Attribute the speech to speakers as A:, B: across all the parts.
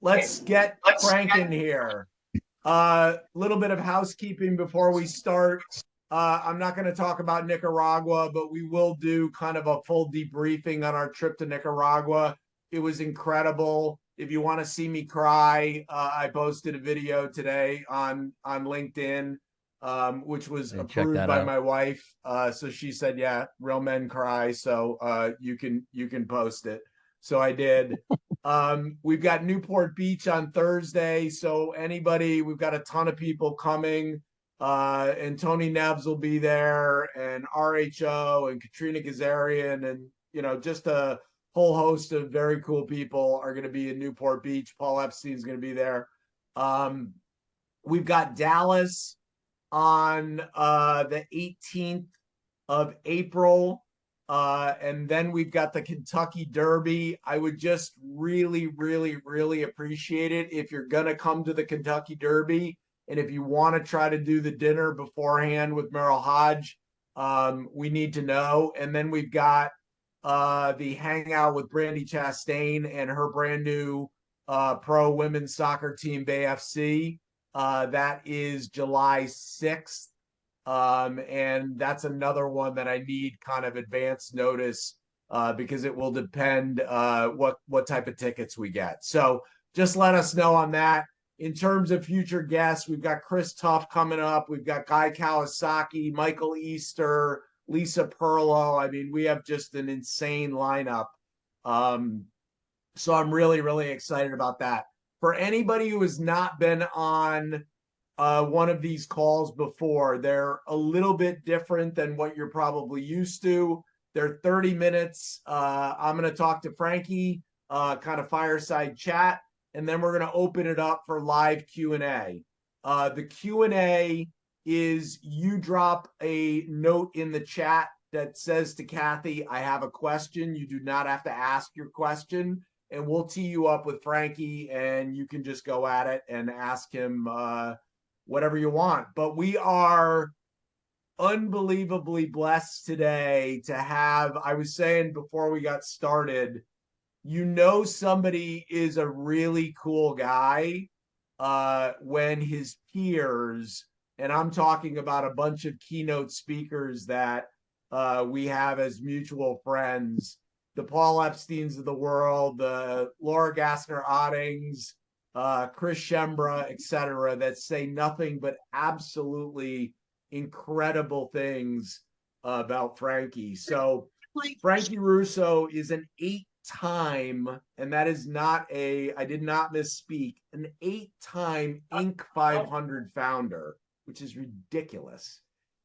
A: let's get Frank in here. Little bit of housekeeping before we start. I'm not going to talk about Nicaragua, but we will do kind of a full debriefing on our trip to Nicaragua. It was incredible. If you want to see me cry, I posted a video today on LinkedIn, which was approved by my wife. So she said, "Yeah, real men cry." So you can post it. So I did. We've got Newport Beach on Thursday. So we've got a ton of people coming. And Tony Neves will be there, and RHO and Katrina Kazarian, and just a whole host of very cool people are going to be in Newport Beach. Paul Epstein's going to be there. We've got Dallas on the 18th of April. And then we've got the Kentucky Derby. I would just really, really, really appreciate it if you're going to come to the Kentucky Derby. And if you want to try to do the dinner beforehand with Merrill Hodge, we need to know. And then we've got the hangout with Brandy Chastain and her brand new pro women's soccer team, Bay FC. That is July 6th. And that's another one that I need kind of advance notice because it will depend what type of tickets we get. So just let us know on that. In terms of future guests, we've got Chris Tuff coming up. We've got Guy Kawasaki, Michael Easter, Lisa Perlow. I mean, we have just an insane lineup. So I'm really, really excited about that. For anybody who has not been on one of these calls before, they're a little bit different than what you're probably used to. They're 30 minutes. I'm going to talk to Frankie, kind of fireside chat, and then we're going to open it up for live Q&A. The Q&A is you drop a note in the chat that says to Kathy, "I have a question." You do not have to ask your question, and we'll tee you up with Frankie, and you can just go at it and ask him whatever you want. But we are unbelievably blessed today to have, I was saying before we got started, somebody is a really cool guy when his peers, and I'm talking about a bunch of keynote speakers that we have as mutual friends, the Paul Epsteins of the world, the Laura Gassner-Ottings, Chris Schembra, etc., that say nothing but absolutely incredible things about Frankie. So Frankie Russo is an 8-time, and that is not I did not misspeak, an 8-time Inc. 500 founder, which is ridiculous.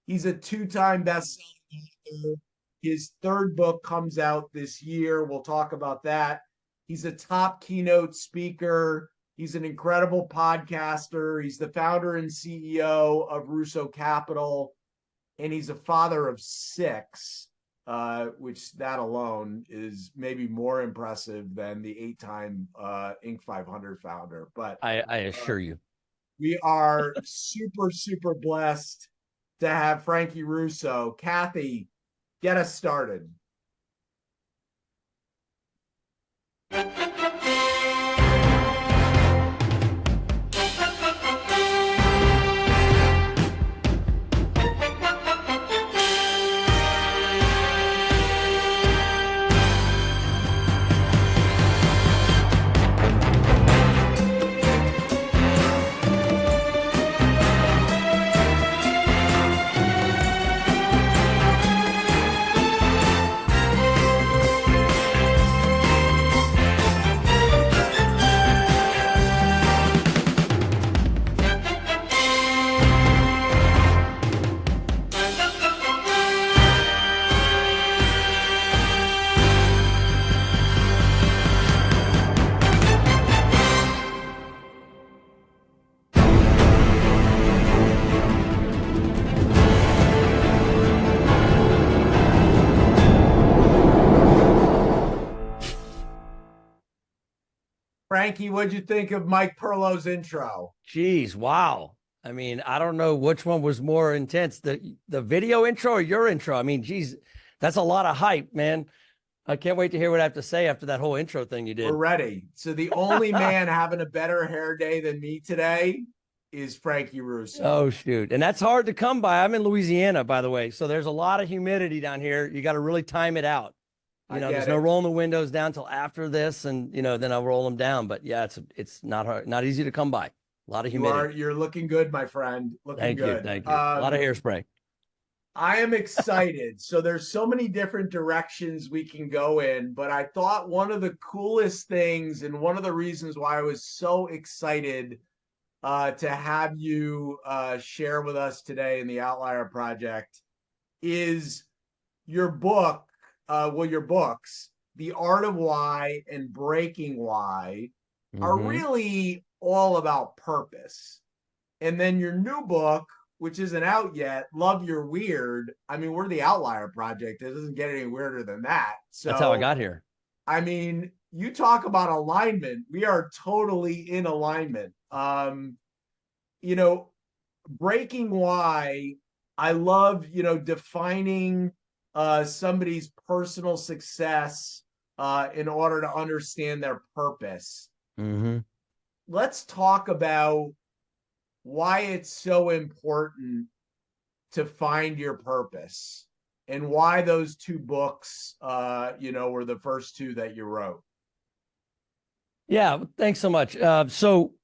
A: He's a 2-time best-selling author. His 3rd book comes out this year. We'll talk about that. He's a top keynote speaker. He's an incredible podcaster. He's the founder and CEO of Russo Capital, and he's a father of 6, which that alone is maybe more impressive than the 8-time Inc. 500 founder. But
B: I assure you,
A: we are super, super blessed to have Frankie Russo. Kathy, get us started. Frankie, what'd you think of Mike Perlow's intro?
B: Geez, wow. I mean, I don't know which one was more intense, the video intro or your intro. I mean, geez, that's a lot of hype, man. I can't wait to hear what I have to say after that whole intro thing you
A: We're
B: did.
A: ready. So the only man having a better hair day than me today is Frankie Russo.
B: Oh, shoot. And that's hard to come by. I'm in Louisiana, by the way. So there's a lot of humidity down here. You got to really time it out.
A: I
B: There's
A: get
B: no
A: it.
B: rolling the windows down till after this, and then I'll roll them down. But yeah, it's not hard, not easy to come by. A lot of humidity.
A: You're looking good, my friend. Looking
B: Thank you,
A: good.
B: thank you. A lot of hairspray.
A: I am excited. So there's so many different directions we can go in, but I thought one of the coolest things and one of the reasons why I was so excited to have you share with us today in the Outlier Project is your book, your books, The Art of Why and Breaking Why, are really all about purpose. And then your new book, which isn't out yet, Love Your Weird. I mean, we're the Outlier Project. It doesn't get any weirder than that.
B: That's how I
A: So,
B: got here.
A: I mean, you talk about alignment. We are totally in alignment. You know, Breaking Why, I love, defining somebody's personal success in order to understand their purpose. Let's talk about why it's so important to find your purpose and why those two books, were the first two that you wrote.
B: Yeah, thanks so much. So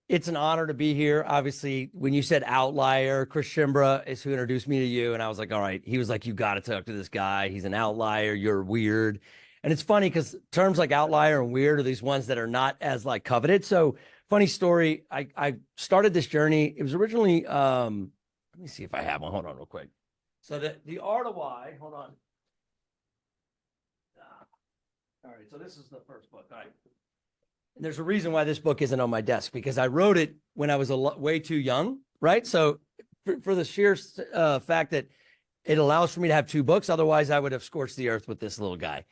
B: it's an honor to be here. Obviously, when you said Outlier, Chris Shimbra is who introduced me to you. And I was like, all right. He was like, you got to talk to this guy. He's an outlier. You're weird. And it's funny because terms like outlier and weird are these ones that are not as like coveted. So funny story. I started this journey. It was originally, let me see if I have one. Hold on real quick. So the Art of Why, hold on. All right. So this is the first book. All right. And there's a reason why this book isn't on my desk, because I wrote it when I was way too young, right? So for the sheer fact that it allows for me to have two books, otherwise I would have scorched the earth with this little guy.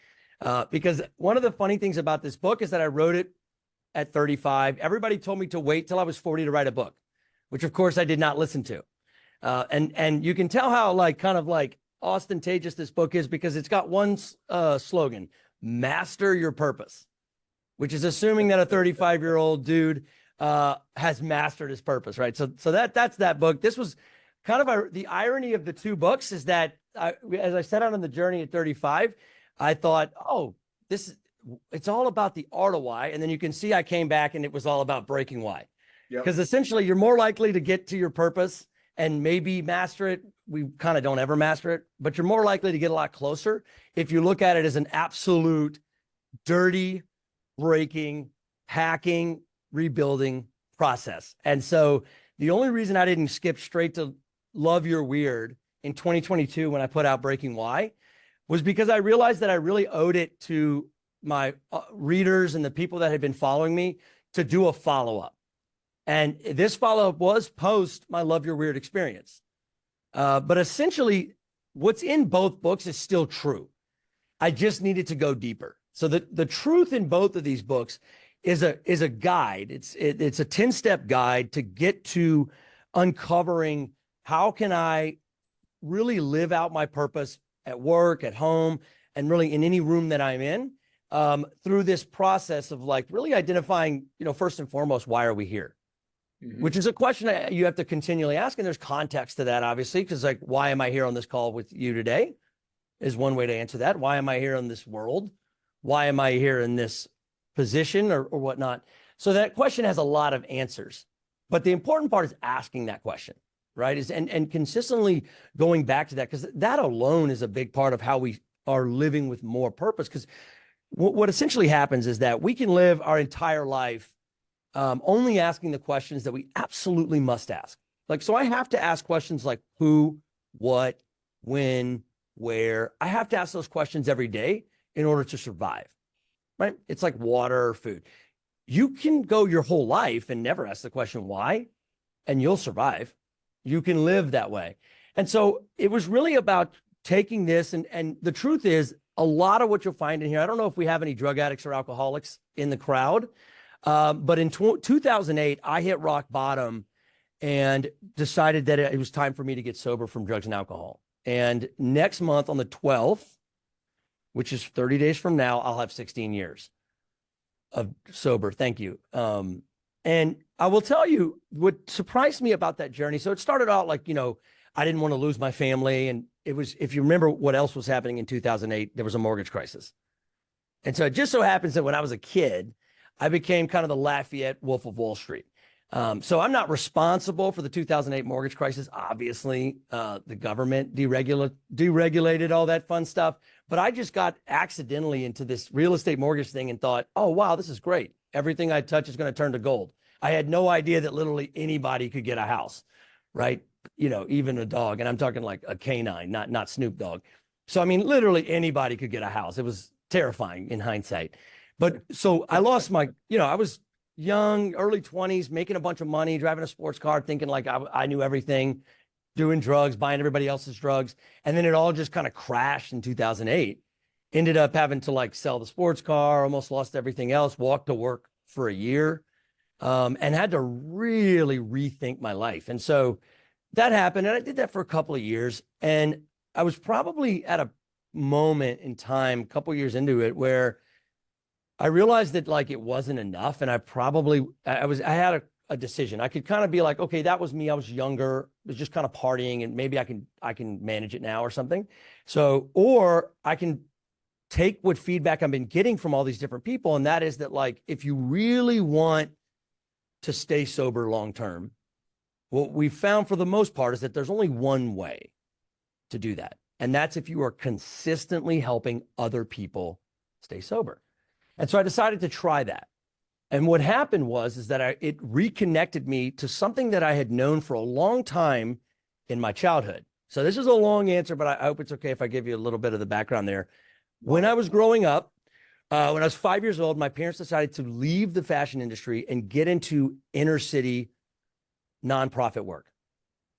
B: Because one of the funny things about this book is that I wrote it at 35. Everybody told me to wait till I was 40 to write a book, which of course I did not listen to. And you can tell how kind of ostentatious this book is, because it's got one slogan: master your purpose, which is assuming that a 35-year-old dude has mastered his purpose, right? So that's that book. This was kind of the irony of the two books is that as I set out on the journey at 35, I thought, it's all about the art of why. And then you can see I came back and it was all about breaking why. Because essentially you're more likely to get to your purpose and maybe master it. We kind of don't ever master it, but you're more likely to get a lot closer if you look at it as an absolute dirty, breaking, hacking, rebuilding process. And so the only reason I didn't skip straight to Love Your Weird in 2022 when I put out Breaking Why was because I realized that I really owed it to my readers and the people that had been following me to do a follow-up. And this follow-up was post my Love Your Weird experience. But essentially what's in both books is still true. I just needed to go deeper. So the truth in both of these books is a guide. It's a 10-step guide to get to uncovering how can I really live out my purpose at work, at home, and really in any room that I'm in, through this process of really identifying, first and foremost, why are we here? Which is a question you have to continually ask. And there's context to that, obviously, because why am I here on this call with you today is one way to answer that. Why am I here in this world? Why am I here in this position or whatnot? So that question has a lot of answers, but the important part is asking that question, right? And consistently going back to that, because that alone is a big part of how we are living with more purpose. Because what essentially happens is that we can live our entire life only asking the questions that we absolutely must ask. So I have to ask questions like who, what, when, where. I have to ask those questions every day in order to survive, right? It's like water or food. You can go your whole life and never ask the question why, and you'll survive. You can live that way. And so it was really about taking this, and the truth is a lot of what you'll find in here, I don't know if we have any drug addicts or alcoholics in the crowd, but in 2008, I hit rock bottom and decided that it was time for me to get sober from drugs and alcohol. And next month on the 12th, which is 30 days from now, I'll have 16 years of sober. Thank you. And I will tell you what surprised me about that journey. So it started out like, I didn't want to lose my family. And it was, if you remember what else was happening in 2008, there was a mortgage crisis. And so it just so happens that when I was a kid, I became kind of the Lafayette Wolf of Wall Street. So I'm not responsible for the 2008 mortgage crisis. Obviously, the government deregulated all that fun stuff. But I just got accidentally into this real estate mortgage thing and thought, oh, wow, this is great. Everything I touch is going to turn to gold. I had no idea that literally anybody could get a house, right? Even a dog. And I'm talking like a canine, not Snoop Dogg. So, I mean, literally anybody could get a house. It was terrifying in hindsight. But so I lost my, I was young, early 20s, making a bunch of money, driving a sports car, thinking like I knew everything, doing drugs, buying everybody else's drugs. And then it all just kind of crashed in 2008. Ended up having to like sell the sports car, almost lost everything else, walked to work for a year, and had to really rethink my life. And so that happened. And I did that for a couple of years. And I was probably at a moment in time, a couple of years into it, where I realized that like it wasn't enough. And I had a decision. I could kind of be like, okay, that was me. I was younger, was just kind of partying, and maybe I can manage it now or something. So, or I can take what feedback I've been getting from all these different people. And that is that like, if you really want to stay sober long-term, what we've found for the most part is that there's only one way to do that. And that's if you are consistently helping other people stay sober. And so I decided to try that. And what happened is that it reconnected me to something that I had known for a long time in my childhood. So this is a long answer, but I hope it's okay if I give you a little bit of the background there. When I was growing up, when I was 5 years old, my parents decided to leave the fashion industry and get into inner city nonprofit work,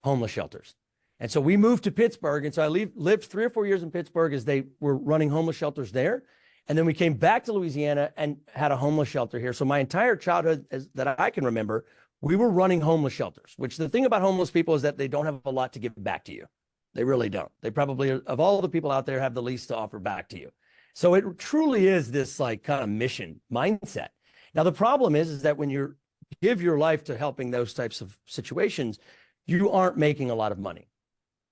B: homeless shelters. And so we moved to Pittsburgh. And so I lived 3 or 4 years in Pittsburgh as they were running homeless shelters there. And then we came back to Louisiana and had a homeless shelter here. So my entire childhood that I can remember, we were running homeless shelters, which the thing about homeless people is that they don't have a lot to give back to you. They really don't. They probably, of all the people out there, have the least to offer back to you. So it truly is this like kind of mission mindset. Now, the problem is that when you give your life to helping those types of situations, you aren't making a lot of money.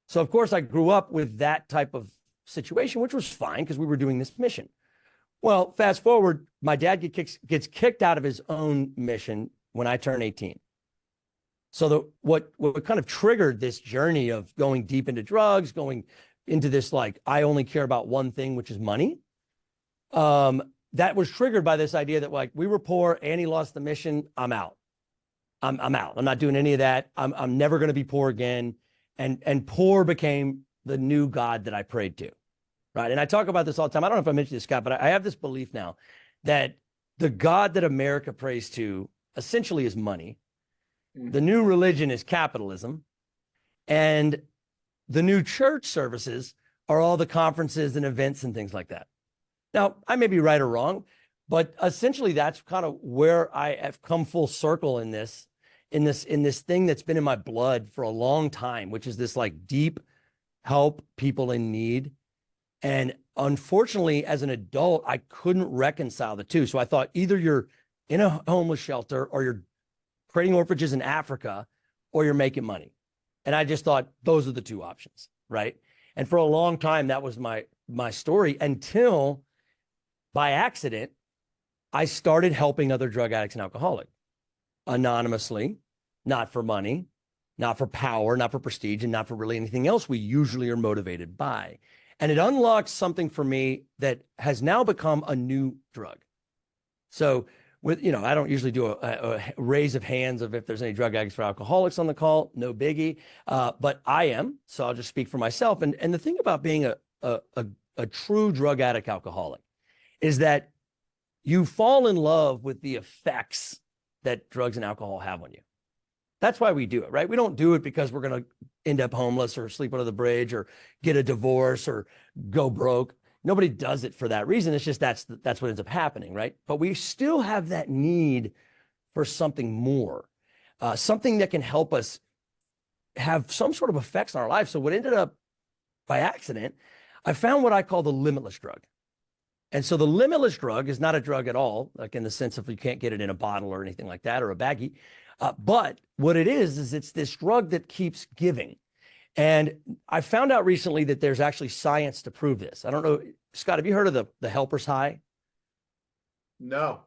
B: So of course I grew up with that type of situation, which was fine because we were doing this mission. Well, fast forward, my dad gets kicked out of his own mission when I turned 18. So what kind of triggered this journey of going deep into drugs, going into this, like, I only care about one thing, which is money. That was triggered by this idea that like we were poor, Annie lost the mission, I'm out. I'm out. I'm not doing any of that. I'm never going to be poor again. And poor became the new God that I prayed to. Right. And I talk about this all the time. I don't know if I mentioned this, Scott, but I have this belief now that the God that America prays to essentially is money. The new religion is capitalism. And the new church services are all the conferences and events and things like that. Now, I may be right or wrong, but essentially that's kind of where I have come full circle in this thing that's been in my blood for a long time, which is this like deep help people in need. And unfortunately, as an adult, I couldn't reconcile the two. So I thought either you're in a homeless shelter or you're creating orphanages in Africa or you're making money. And I just thought those are the two options, right? And for a long time, that was my story until by accident, I started helping other drug addicts and alcoholics anonymously, not for money, not for power, not for prestige, and not for really anything else we usually are motivated by. And it unlocked something for me that has now become a new drug. So with, I don't usually do a raise of hands of if there's any drug addicts or alcoholics on the call, no biggie. But I am, so I'll just speak for myself. And the thing about being a true drug addict alcoholic is that you fall in love with the effects that drugs and alcohol have on you. That's why we do it, right? We don't do it because we're going to end up homeless or sleep under the bridge or get a divorce or go broke. Nobody does it for that reason. It's just that's what ends up happening, right? But we still have that need for something more, something that can help us have some sort of effects on our lives. So what ended up by accident, I found what I call the limitless drug. And so the limitless drug is not a drug at all, like in the sense of you can't get it in a bottle or anything like that or a baggie. But what it is it's this drug that keeps giving. And I found out recently that there's actually science to prove this. I don't know, Scott, have you heard of the helper's high?
A: No.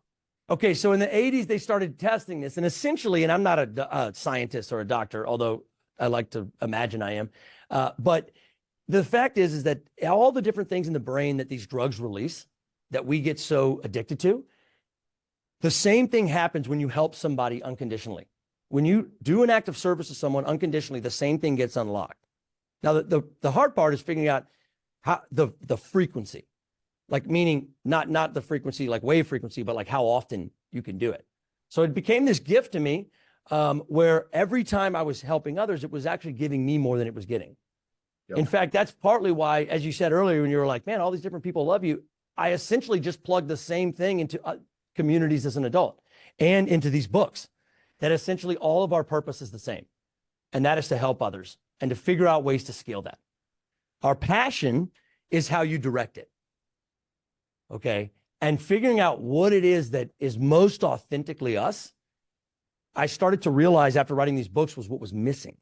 B: Okay, so in the 80s, they started testing this. And essentially, and I'm not a scientist or a doctor, although I like to imagine I am. But the fact is that all the different things in the brain that these drugs release that we get so addicted to, the same thing happens when you help somebody unconditionally. When you do an act of service to someone unconditionally, the same thing gets unlocked. Now, the hard part is figuring out how the frequency, like meaning not the frequency, like wave frequency, but like how often you can do it. So it became this gift to me where every time I was helping others, it was actually giving me more than it was getting. Yep. In fact, that's partly why, as you said earlier, when you were like, man, all these different people love you, I essentially just plugged the same thing into communities as an adult and into these books, that essentially all of our purpose is the same. And that is to help others and to figure out ways to scale that. Our passion is how you direct it. Okay. And figuring out what it is that is most authentically us, I started to realize after writing these books was what was missing.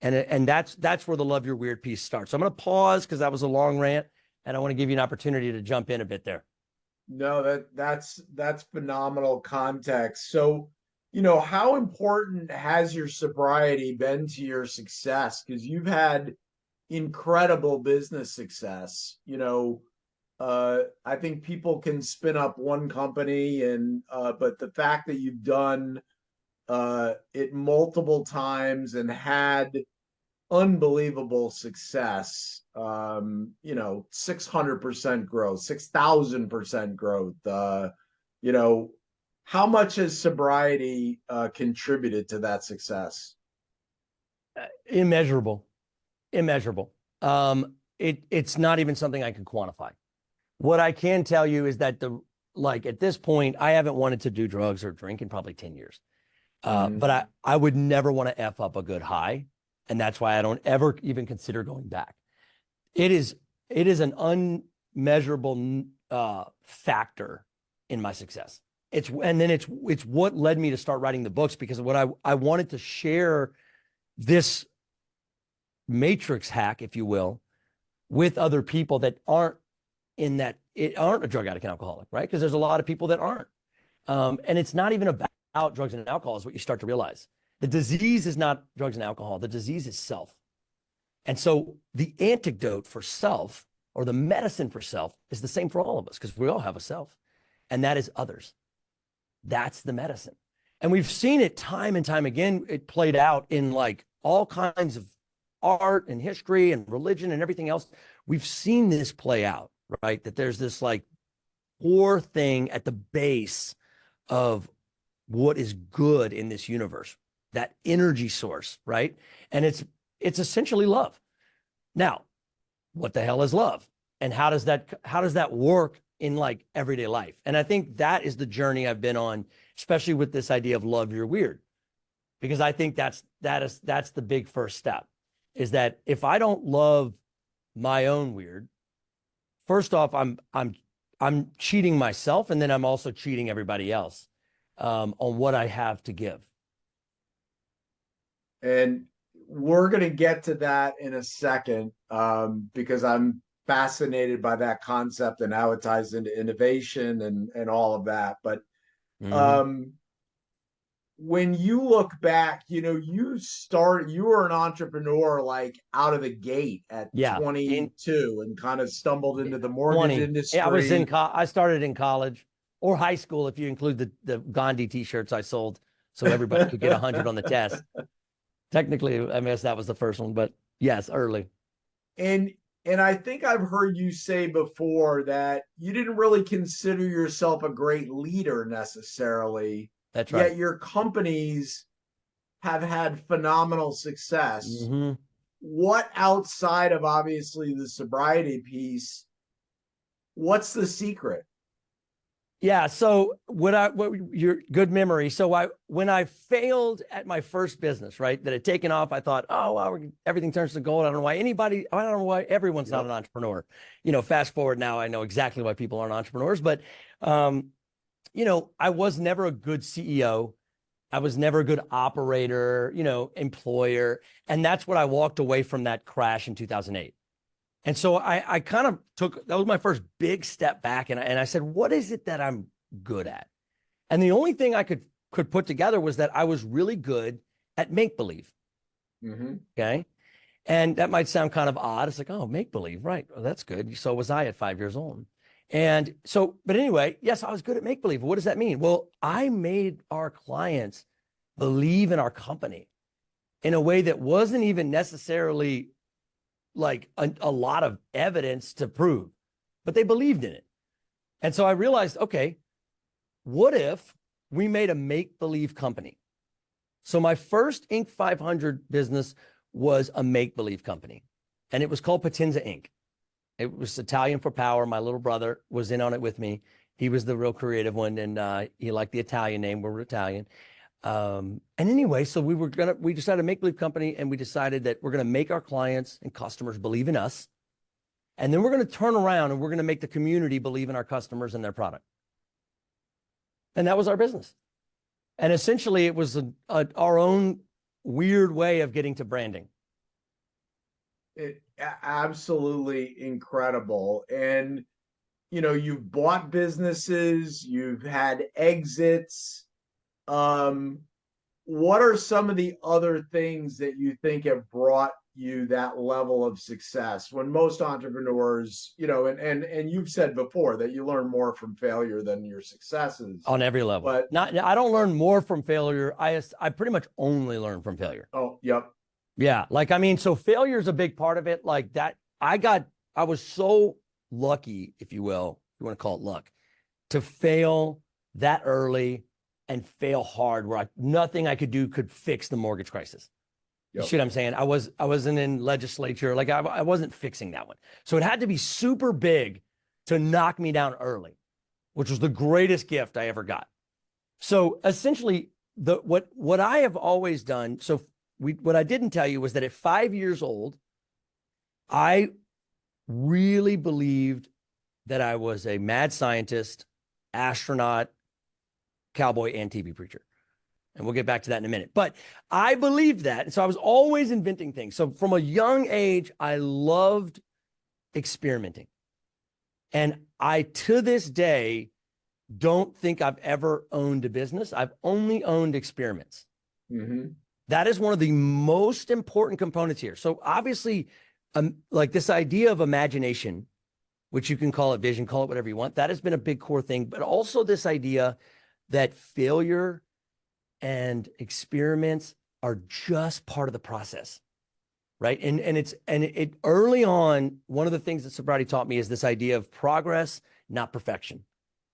B: And that's where the Love Your Weird piece starts. So I'm going to pause because that was a long rant, and I want to give you an opportunity to jump in a bit there.
A: No, that's phenomenal context. So, how important has your sobriety been to your success? Because you've had incredible business success. I think people can spin up one company but the fact that you've done it multiple times and had unbelievable success, 600% growth, 6,000% growth, how much has sobriety contributed to that success?
B: Immeasurable. It's not even something I can quantify. What I can tell you is that at this point, I haven't wanted to do drugs or drink in probably 10 years. But I would never want to F up a good high. And that's why I don't ever even consider going back. It is an unmeasurable factor in my success. It's what led me to start writing the books, because of what I wanted to share this matrix hack, if you will, with other people that aren't aren't a drug addict and alcoholic, right? Because there's a lot of people that aren't. And it's not even about drugs and alcohol is what you start to realize. The disease is not drugs and alcohol. The disease is self. And so the antidote for self, or the medicine for self, is the same for all of us, because we all have a self, and that is others. That's the medicine. And we've seen it time and time again. It played out in like all kinds of art and history and religion and everything else. We've seen this play out, right? That there's this like core thing at the base of what is good in this universe, that energy source, right? And it's essentially love. Now, what the hell is love? And how does that work in like everyday life? And I think that is the journey I've been on, especially with this idea of love your weird, because I think that's the big first step, is that if I don't love my own weird, first off, I'm cheating myself, and then I'm also cheating everybody else on what I have to give.
A: And we're going to get to that in a second, because I'm fascinated by that concept and how it ties into innovation and all of that. But when you look back, you were an entrepreneur like out of the gate at 22 and kind of stumbled into the mortgage industry.
B: Yeah, I started in college or high school, if you include the Gandhi t-shirts I sold so everybody could get 100 on the test. Technically, I guess that was the first one, but yes, early.
A: And I think I've heard you say before that you didn't really consider yourself a great leader necessarily.
B: That's right.
A: Yet your companies have had phenomenal success.
B: Mm-hmm.
A: What, outside of obviously the sobriety piece, what's the secret?
B: Yeah. So your good memory. So when I failed at my first business, right, that had taken off, I thought, oh, well, everything turns to gold. I don't know why I don't know why everyone's not an entrepreneur. Fast forward now, I know exactly why people aren't entrepreneurs, but, I was never a good CEO. I was never a good operator, employer. And that's what I walked away from that crash in 2008. And so I kind of that was my first big step back. And I said, what is it that I'm good at? And the only thing I could put together was that I was really good at make-believe. Okay. And that might sound kind of odd. It's like, oh, make-believe, right? Well, that's good. So was I at 5 years old. And so, but anyway, yes, I was good at make-believe. What does that mean? Well, I made our clients believe in our company in a way that wasn't even necessarily like a lot of evidence to prove, but they believed in it. And so I realized, okay, what if we made a make-believe company? So my first Inc. 500 business was a make-believe company, and it was called Potenza Inc. It was Italian for power. My little brother was in on it with me. He was the real creative one, and he liked the Italian name. We're Italian. And anyway, so we decided to make believe company, and we decided that we're going to make our clients and customers believe in us. And then we're going to turn around and we're going to make the community believe in our customers and their product. And that was our business. And essentially it was our own weird way of getting to branding.
A: Absolutely incredible. And, you've bought businesses, you've had exits. What are some of the other things that you think have brought you that level of success when most entrepreneurs, and you've said before that you learn more from failure than your successes
B: On every level.
A: but
B: I don't learn more from failure. I pretty much only learn from failure.
A: Oh, yep.
B: Yeah. So failure is a big part of it. Like that, I was so lucky, if you will, if you want to call it luck, to fail that early and fail hard where nothing I could do could fix the mortgage crisis. You see what I'm saying? I wasn't in legislature. Like I wasn't fixing that one. So it had to be super big to knock me down early, which was the greatest gift I ever got. So essentially what I have always done. So what I didn't tell you was that at 5 years old, I really believed that I was a mad scientist, astronaut, cowboy, and TV preacher. And we'll get back to that in a minute. But I believed that. And so I was always inventing things. So from a young age, I loved experimenting. And I, to this day, don't think I've ever owned a business. I've only owned experiments. That is one of the most important components here. So obviously, like this idea of imagination, which you can call it vision, call it whatever you want, that has been a big core thing. But also this idea that failure and experiments are just part of the process, right? And it early on, one of the things that sobriety taught me is this idea of progress, not perfection.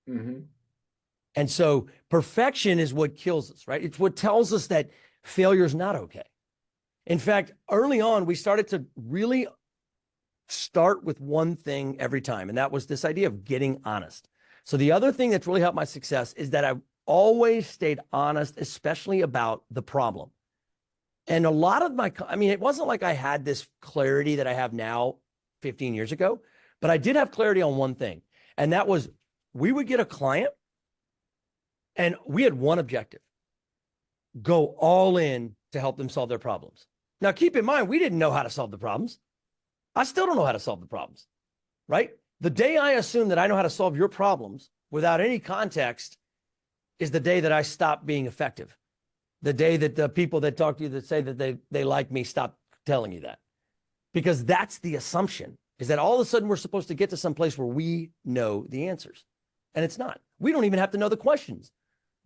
B: And so perfection is what kills us, right? It's what tells us that failure is not okay. In fact, early on, we started to really start with one thing every time, and that was this idea of getting honest. So the other thing that's really helped my success is that I always stayed honest, especially about the problem. And a lot of it wasn't like I had this clarity that I have now 15 years ago, but I did have clarity on one thing. And that was we would get a client and we had one objective: go all in to help them solve their problems. Now, keep in mind, we didn't know how to solve the problems. I still don't know how to solve the problems, right? The day I assume that I know how to solve your problems without any context is the day that I stop being effective. The day that the people that talk to you that say that they like me stop telling you that. Because that's the assumption, is that all of a sudden we're supposed to get to some place where we know the answers. And it's not. We don't even have to know the questions.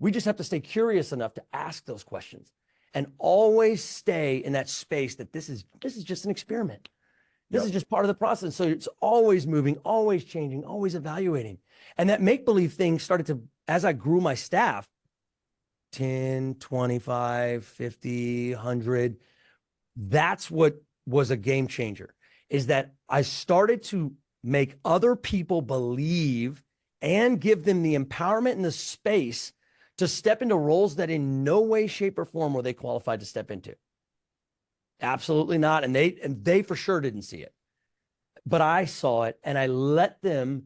B: We just have to stay curious enough to ask those questions and always stay in that space that this is just an experiment. This is just part of the process. So it's always moving, always changing, always evaluating. And that make-believe thing started to, as I grew my staff, 10, 25, 50, 100, that's what was a game changer, is that I started to make other people believe and give them the empowerment and the space to step into roles that in no way, shape, or form were they qualified to step into. Absolutely not. And they for sure didn't see it. But I saw it and I let them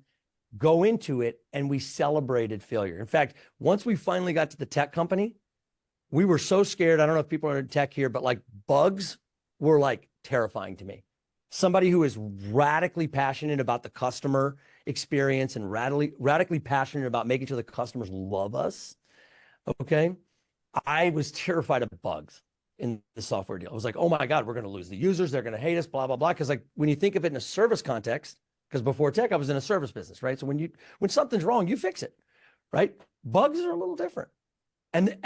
B: go into it, and we celebrated failure. In fact, once we finally got to the tech company, we were so scared. I don't know if people are in tech here, but like bugs were like terrifying to me. Somebody who is radically passionate about the customer experience and radically passionate about making sure the customers love us. Okay. I was terrified of bugs in the software deal. I was like, oh my God, we're going to lose the users. They're going to hate us, blah, blah, blah. Cause like when you think of it in a service context, because before tech, I was in a service business, right? So when something's wrong, you fix it, right? Bugs are a little different. And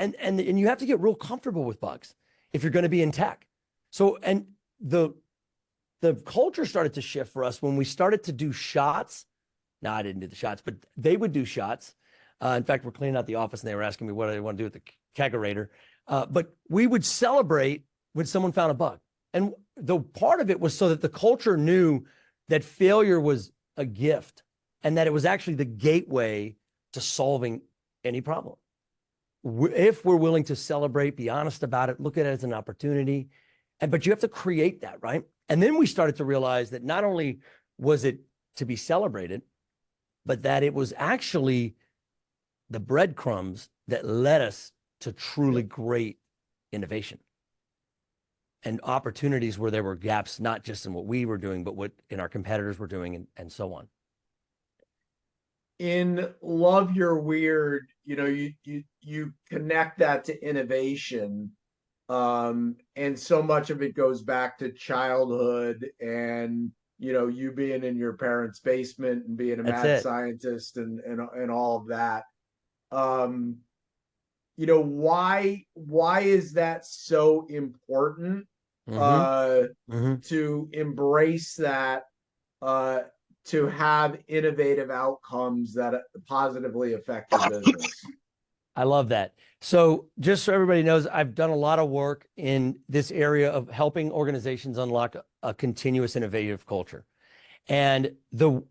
B: you have to get real comfortable with bugs if you're going to be in tech. So, and the culture started to shift for us when we started to do shots. No, I didn't do the shots, but they would do shots. In fact, we're cleaning out the office and they were asking me what I want to do with the kegerator. But we would celebrate when someone found a bug. And the part of it was so that the culture knew that failure was a gift and that it was actually the gateway to solving any problem. If we're willing to celebrate, be honest about it, look at it as an opportunity, but you have to create that, right? And then we started to realize that not only was it to be celebrated, but that it was actually the breadcrumbs that led us to truly great innovation and opportunities where there were gaps, not just in what we were doing, but what in our competitors were doing and so on.
A: In Love Your Weird, you know, you connect that to innovation. And so much of it goes back to childhood and, you know, you being in your parents' basement and being a mad scientist and all of that. You know, why is that so important to embrace that, to have innovative outcomes that positively affect the business?
B: I love that. So just so everybody knows, I've done a lot of work in this area of helping organizations unlock a continuous innovative culture. And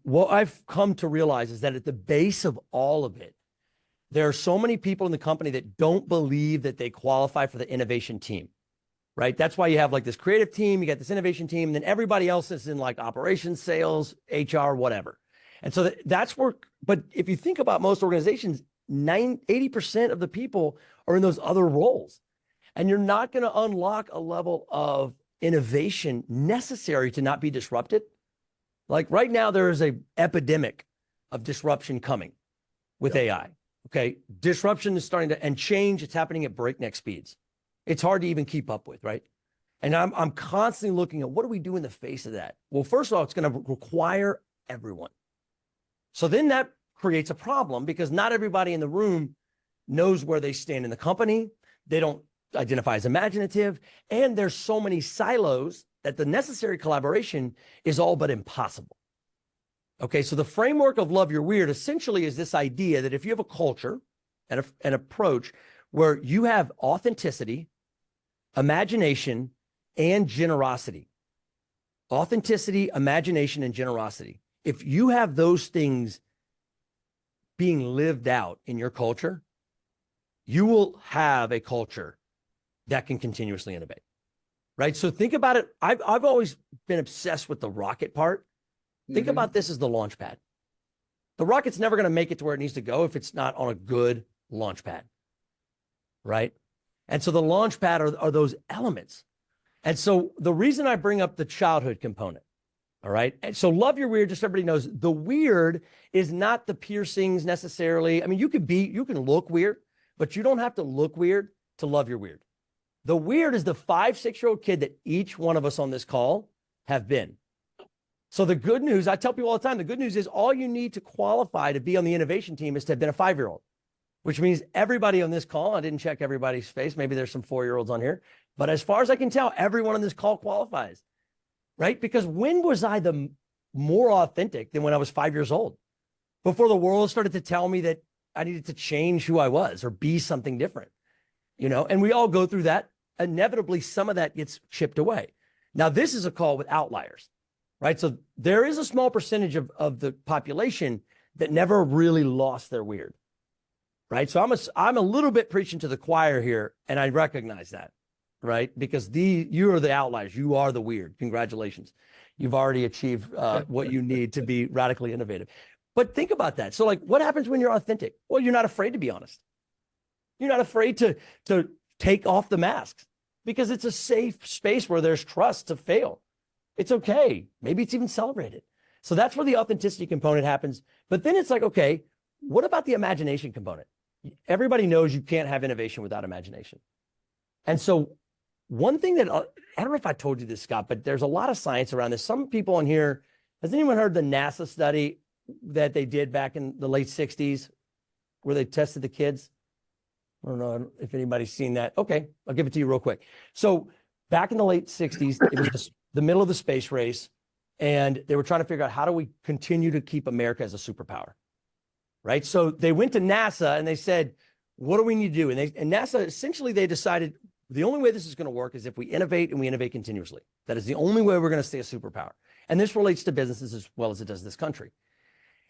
B: what I've come to realize is that at the base of all of it, there are so many people in the company that don't believe that they qualify for the innovation team, right? That's why you have like this creative team, you got this innovation team, and then everybody else is in like operations, sales, HR, whatever. And so that's where, but if you think about most organizations, 80% of the people are in those other roles. And you're not going to unlock a level of innovation necessary to not be disrupted. Like right now, there is an epidemic of disruption coming with AI. Okay. Disruption is starting to, and change, it's happening at breakneck speeds. It's hard to even keep up with, right? And I'm constantly looking at what do we do in the face of that? Well, first of all, it's going to require everyone. So then that creates a problem because not everybody in the room knows where they stand in the company. They don't identify as imaginative. And there's so many silos that the necessary collaboration is all but impossible. Okay, so the framework of Love Your Weird essentially is this idea that if you have a culture and an approach where you have authenticity, imagination, and generosity, authenticity, imagination, and generosity, if you have those things being lived out in your culture, you will have a culture that can continuously innovate, right? So think about it. I've always been obsessed with the rocket part. Think about this as the launch pad. The rocket's never going to make it to where it needs to go if it's not on a good launch pad, right? And so the launch pad are those elements. And so the reason I bring up the childhood component, all right? And so Love Your Weird, just so everybody knows, the weird is not the piercings necessarily. I mean, you can look weird, but you don't have to look weird to love your weird. The weird is the 5-6-year-old kid that each one of us on this call have been. So the good news, I tell people all the time, the good news is all you need to qualify to be on the innovation team is to have been a 5-year-old, which means everybody on this call, I didn't check everybody's face. Maybe there's some 4-year-olds on here, but as far as I can tell, everyone on this call qualifies, right? Because when was I the more authentic than when I was 5 years old? Before the world started to tell me that I needed to change who I was or be something different, you know, and we all go through that. Inevitably, some of that gets chipped away. Now, this is a call with outliers, right? So there is a small percentage of the population that never really lost their weird. Right. So I'm a little bit preaching to the choir here, and I recognize that, right? Because you are the outliers. You are the weird. Congratulations. You've already achieved what you need to be radically innovative. But think about that. So like, what happens when you're authentic? Well, you're not afraid to be honest. You're not afraid to take off the masks because it's a safe space where there's trust to fail. It's okay. Maybe it's even celebrated. So that's where the authenticity component happens. But then it's like, okay, what about the imagination component? Everybody knows you can't have innovation without imagination. And so one thing that, I don't know if I told you this, Scott, but there's a lot of science around this. Some people on here, has anyone heard the NASA study that they did back in the late 60s where they tested the kids? I don't know if anybody's seen that. Okay, I'll give it to you real quick. So back in the late 60s, it was the middle of the space race, and they were trying to figure out how do we continue to keep America as a superpower, right? So they went to NASA and they said, what do we need to do? And NASA, essentially, they decided the only way this is going to work is if we innovate and we innovate continuously. That is the only way we're going to stay a superpower. And this relates to businesses as well as it does this country.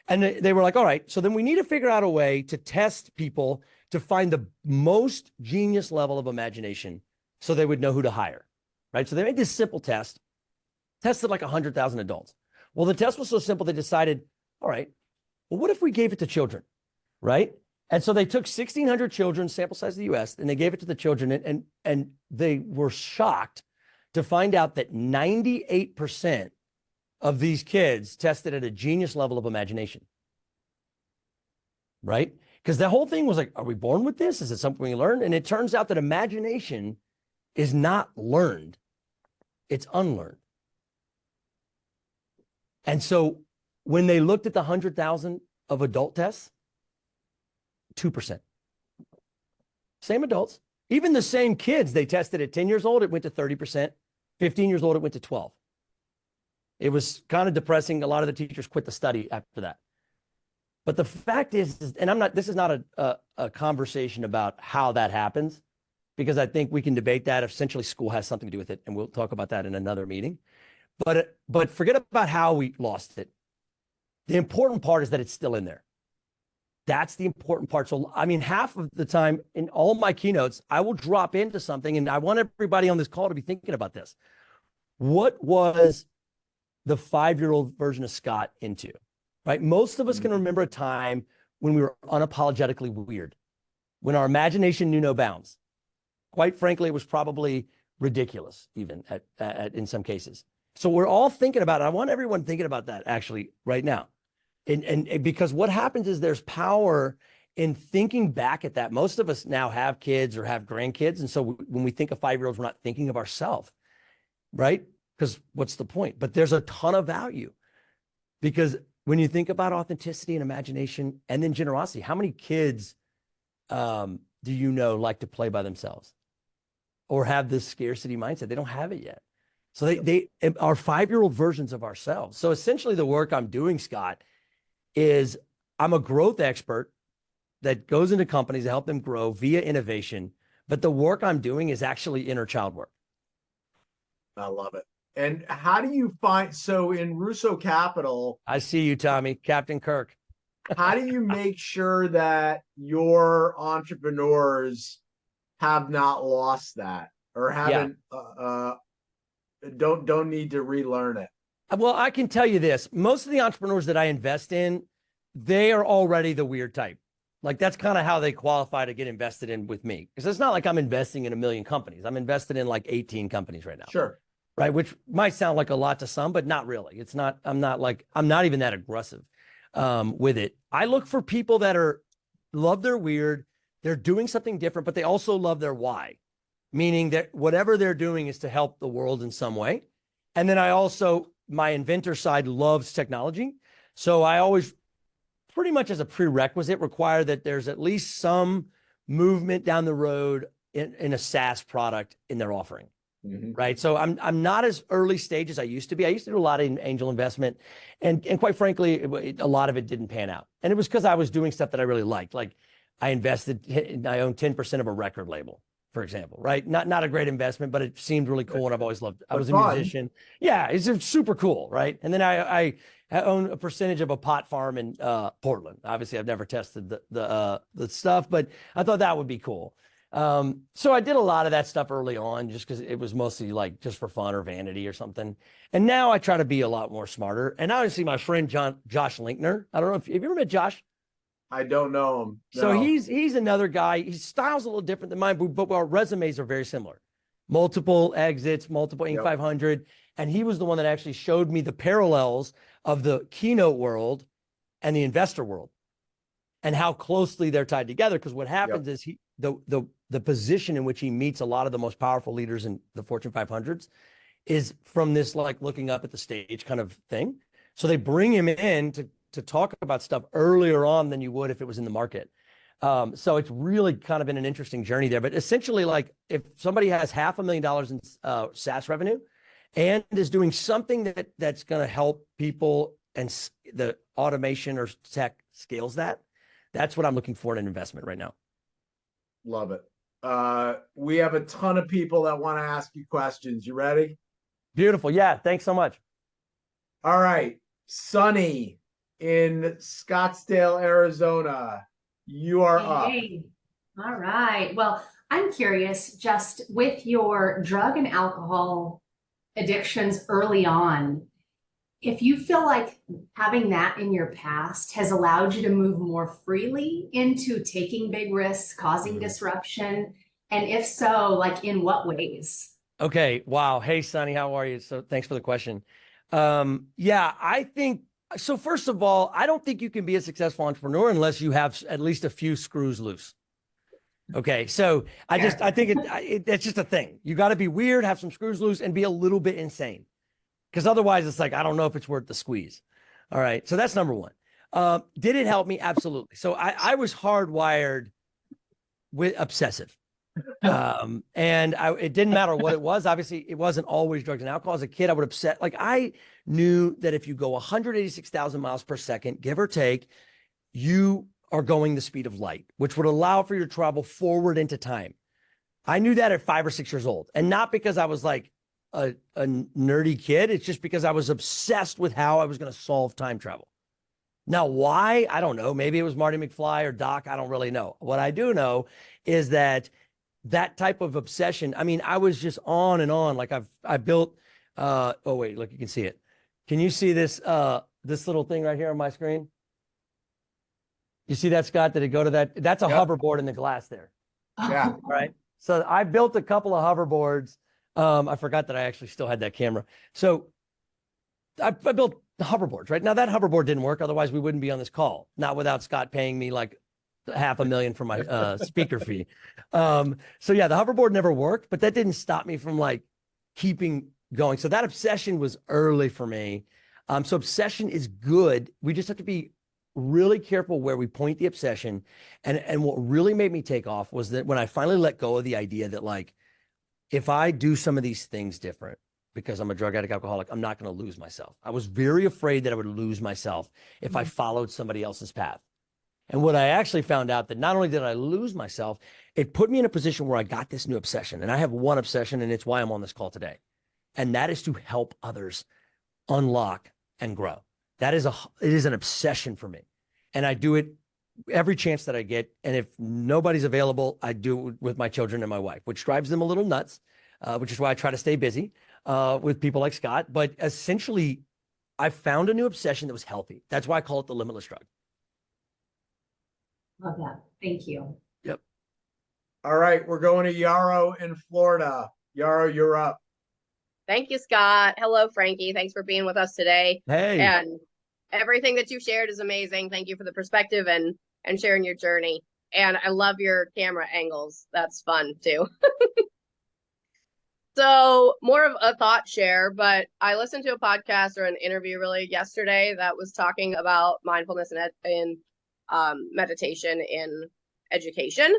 B: And they were like, all right, so then we need to figure out a way to test people to find the most genius level of imagination so they would know who to hire, right? So they made this simple test, tested like 100,000 adults. Well, the test was so simple, they decided, all right, well, what if we gave it to children, right? And so they took 1,600 children, sample size of the US, and they gave it to the children, and they were shocked to find out that 98% of these kids tested at a genius level of imagination, right? Because the whole thing was like, are we born with this? Is it something we learn? And it turns out that imagination is not learned. It's unlearned. And so when they looked at the 100,000 of adult tests, 2%. Same adults. Even the same kids they tested at 10 years old, it went to 30%. 15 years old, it went to 12. It was kind of depressing. A lot of the teachers quit the study after that. But the fact is, and this is not a conversation about how that happens, because I think we can debate that. Essentially, school has something to do with it, and we'll talk about that in another meeting. But forget about how we lost it. The important part is that it's still in there. That's the important part. So, I mean, half of the time in all my keynotes, I will drop into something, and I want everybody on this call to be thinking about this. What was the 5-year-old version of Scott into, right? Most of us can remember a time when we were unapologetically weird, when our imagination knew no bounds. Quite frankly, it was probably ridiculous, even in some cases. So we're all thinking about it. I want everyone thinking about that actually right now. And because what happens is there's power in thinking back at that. Most of us now have kids or have grandkids. And so when we think of 5-year-olds, we're not thinking of ourselves, right? Because what's the point? But there's a ton of value, because when you think about authenticity and imagination and then generosity, how many kids do you know like to play by themselves or have this scarcity mindset? They don't have it yet. So they are 5-year-old versions of ourselves. So essentially the work I'm doing, Scott, is I'm a growth expert that goes into companies to help them grow via innovation. But the work I'm doing is actually inner child work.
A: I love it. And how do you find, so in Russo Capital,
B: I see you, Tommy, Captain Kirk.
A: how do you make sure that your entrepreneurs have not lost that or haven't, don't need to relearn it?
B: Well, I can tell you this. Most of the entrepreneurs that I invest in, they are already the weird type. Like that's kind of how they qualify to get invested in with me. Because it's not like I'm investing in 1 million companies. I'm invested in like 18 companies right now.
A: Sure.
B: Right. Which might sound like a lot to some, but not really. It's not, I'm not even that aggressive with it. I look for people that love their weird. They're doing something different, but they also love their why, meaning that whatever they're doing is to help the world in some way. And then my inventor side loves technology. So I always pretty much as a prerequisite require that there's at least some movement down the road in a SaaS product in their offering. Mm-hmm. Right. So I'm not as early stage as I used to be. I used to do a lot of angel investment, and quite frankly, a lot of it didn't pan out. And it was because I was doing stuff that I really liked. Like I owned 10% of a record label, for example, right? Not a great investment, but it seemed really cool. And I've always loved, I was a musician. Yeah. It's super cool. Right. And then I own a percentage of a pot farm in Portland. Obviously, I've never tested the stuff, but I thought that would be cool. So I did a lot of that stuff early on just because it was mostly like just for fun or vanity or something. And now I try to be a lot more smarter. And now I see my friend Josh Linkner. I don't know if have you ever met Josh?
A: I don't know him.
B: So
A: No.
B: he's another guy. His style's a little different than mine, but our resumes are very similar. Multiple exits, multiple Inc. 500. And he was the one that actually showed me the parallels of the keynote world and the investor world and how closely they're tied together. Because what happens is the position in which he meets a lot of the most powerful leaders in the Fortune 500s is from this like looking up at the stage kind of thing. So they bring him in to talk about stuff earlier on than you would if it was in the market. So it's really kind of been an interesting journey there. But essentially, like if somebody has $500,000 in SaaS revenue and is doing something that's going to help people and the automation or tech scales that's what I'm looking for in an investment right now.
A: Love it. We have a ton of people that want to ask you questions. You ready?
B: Beautiful. Yeah. Thanks so much.
A: All right. Sunny in Scottsdale, Arizona. You are up.
C: Hey. All right. Well, I'm curious, just with your drug and alcohol addictions early on, if you feel like having that in your past has allowed you to move more freely into taking big risks, causing disruption, and if so, like in what ways?
B: Okay. Wow. Hey, Sonny, how are you? So thanks for the question. Yeah, I think so. First of all, I don't think you can be a successful entrepreneur unless you have at least a few screws loose. Okay. So I think it's just a thing. You got to be weird, have some screws loose, and be a little bit insane. Because otherwise it's like, I don't know if it's worth the squeeze. All right. So that's number one. Did it help me? Absolutely. So I was hardwired with obsessive. And it didn't matter what it was. Obviously, it wasn't always drugs and alcohol. As a kid, I would upset. Like I knew that if you go 186,000 miles per second, give or take, you are going the speed of light, which would allow for your travel forward into time. I knew that at 5 or 6 years old, and not because I was like a nerdy kid. It's just because I was obsessed with how I was going to solve time travel. Now, why? I don't know. Maybe it was Marty McFly or Doc. I don't really know. What I do know is that type of obsession. I mean, I was just on and on. Like I built, oh wait, look, you can see it. Can you see this, this little thing right here on my screen? You see that, Scott? Did it go to that? That's a hoverboard in the glass there.
A: Yeah.
B: Right. So I built a couple of hoverboards. I forgot that I actually still had that camera. So I built the hoverboards, right? Now that hoverboard didn't work. Otherwise we wouldn't be on this call, not without Scott paying me like $500,000 for my speaker fee. So yeah, the hoverboard never worked, but that didn't stop me from like keeping going. So that obsession was early for me. So obsession is good. We just have to be really careful where we point the obsession. And what really made me take off was that when I finally let go of the idea that like, if I do some of these things different, because I'm a drug addict, alcoholic, I'm not going to lose myself. I was very afraid that I would lose myself if I followed somebody else's path. And what I actually found out that not only did I lose myself, it put me in a position where I got this new obsession. And I have one obsession, and it's why I'm on this call today. And that is to help others unlock and grow. It is an obsession for me. And I do it every chance that I get. And if nobody's available, I do it with my children and my wife, which drives them a little nuts, which is why I try to stay busy with people like Scott. But essentially, I found a new obsession that was healthy. That's why I call it the limitless drug.
C: Love that. Thank you.
B: Yep.
A: All right. We're going to Yarrow in Florida. Yarrow, you're up.
D: Thank you, Scott. Hello, Frankie. Thanks for being with us today.
B: Hey.
D: And everything that you shared is amazing. Thank you for the perspective and sharing your journey. And I love your camera angles. That's fun too. So more of a thought share, but I listened to a podcast or an interview really yesterday that was talking about mindfulness and meditation in education.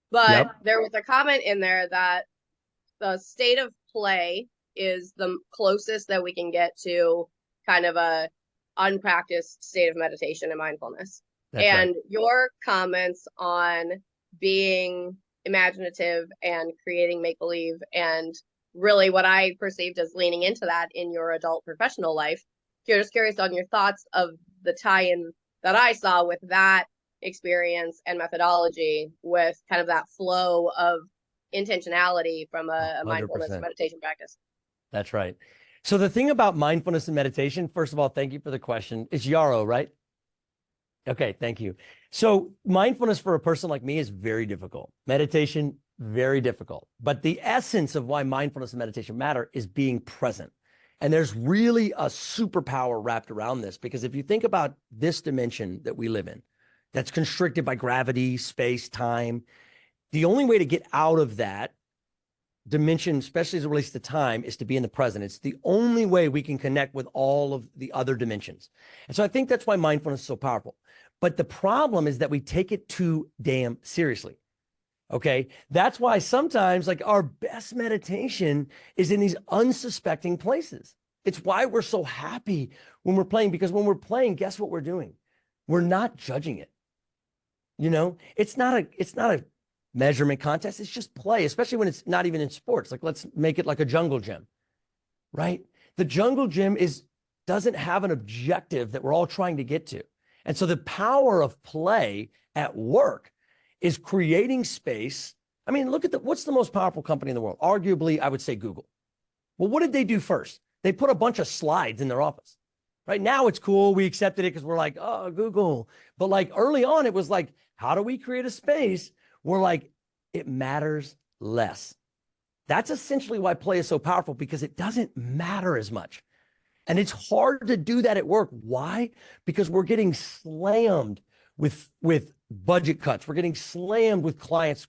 D: But there was a comment in there that the state of play is the closest that we can get to kind of a unpracticed state of meditation and mindfulness.
B: That's
D: and
B: right.
D: Your comments on being imaginative and creating make-believe and really what I perceived as leaning into that in your adult professional life just curious on your thoughts of the tie-in that I saw with that experience and methodology with kind of that flow of intentionality from a mindfulness
B: 100%.
D: meditation practice.
B: That's right. So the thing about mindfulness and meditation, first of all, thank you for the question. It's Yarrow, right? Okay, thank you. So mindfulness for a person like me is very difficult. Meditation, very difficult. But the essence of why mindfulness and meditation matter is being present. And there's really a superpower wrapped around this, because if you think about this dimension that we live in, that's constricted by gravity, space, time, the only way to get out of that dimension, especially as it relates to time, is to be in the present. It's the only way we can connect with all of the other dimensions. And so I think that's why mindfulness is so powerful. But the problem is that we take it too damn seriously. Okay. That's why sometimes like our best meditation is in these unsuspecting places. It's why we're so happy when we're playing, because when we're playing, guess what we're doing? We're not judging it. You know, it's not a measurement contest. It's just play, especially when it's not even in sports. Like, let's make it like a jungle gym, right? The jungle gym doesn't have an objective that we're all trying to get to. And so the power of play at work is creating space. I mean, look at what's the most powerful company in the world? Arguably, I would say Google. Well, what did they do first? They put a bunch of slides in their office. Right now it's cool. We accepted it because we're like, oh, Google. But like early on, it was like, how do we create a space where like it matters less? That's essentially why play is so powerful, because it doesn't matter as much. And it's hard to do that at work. Why? Because we're getting slammed with budget cuts. We're getting slammed with clients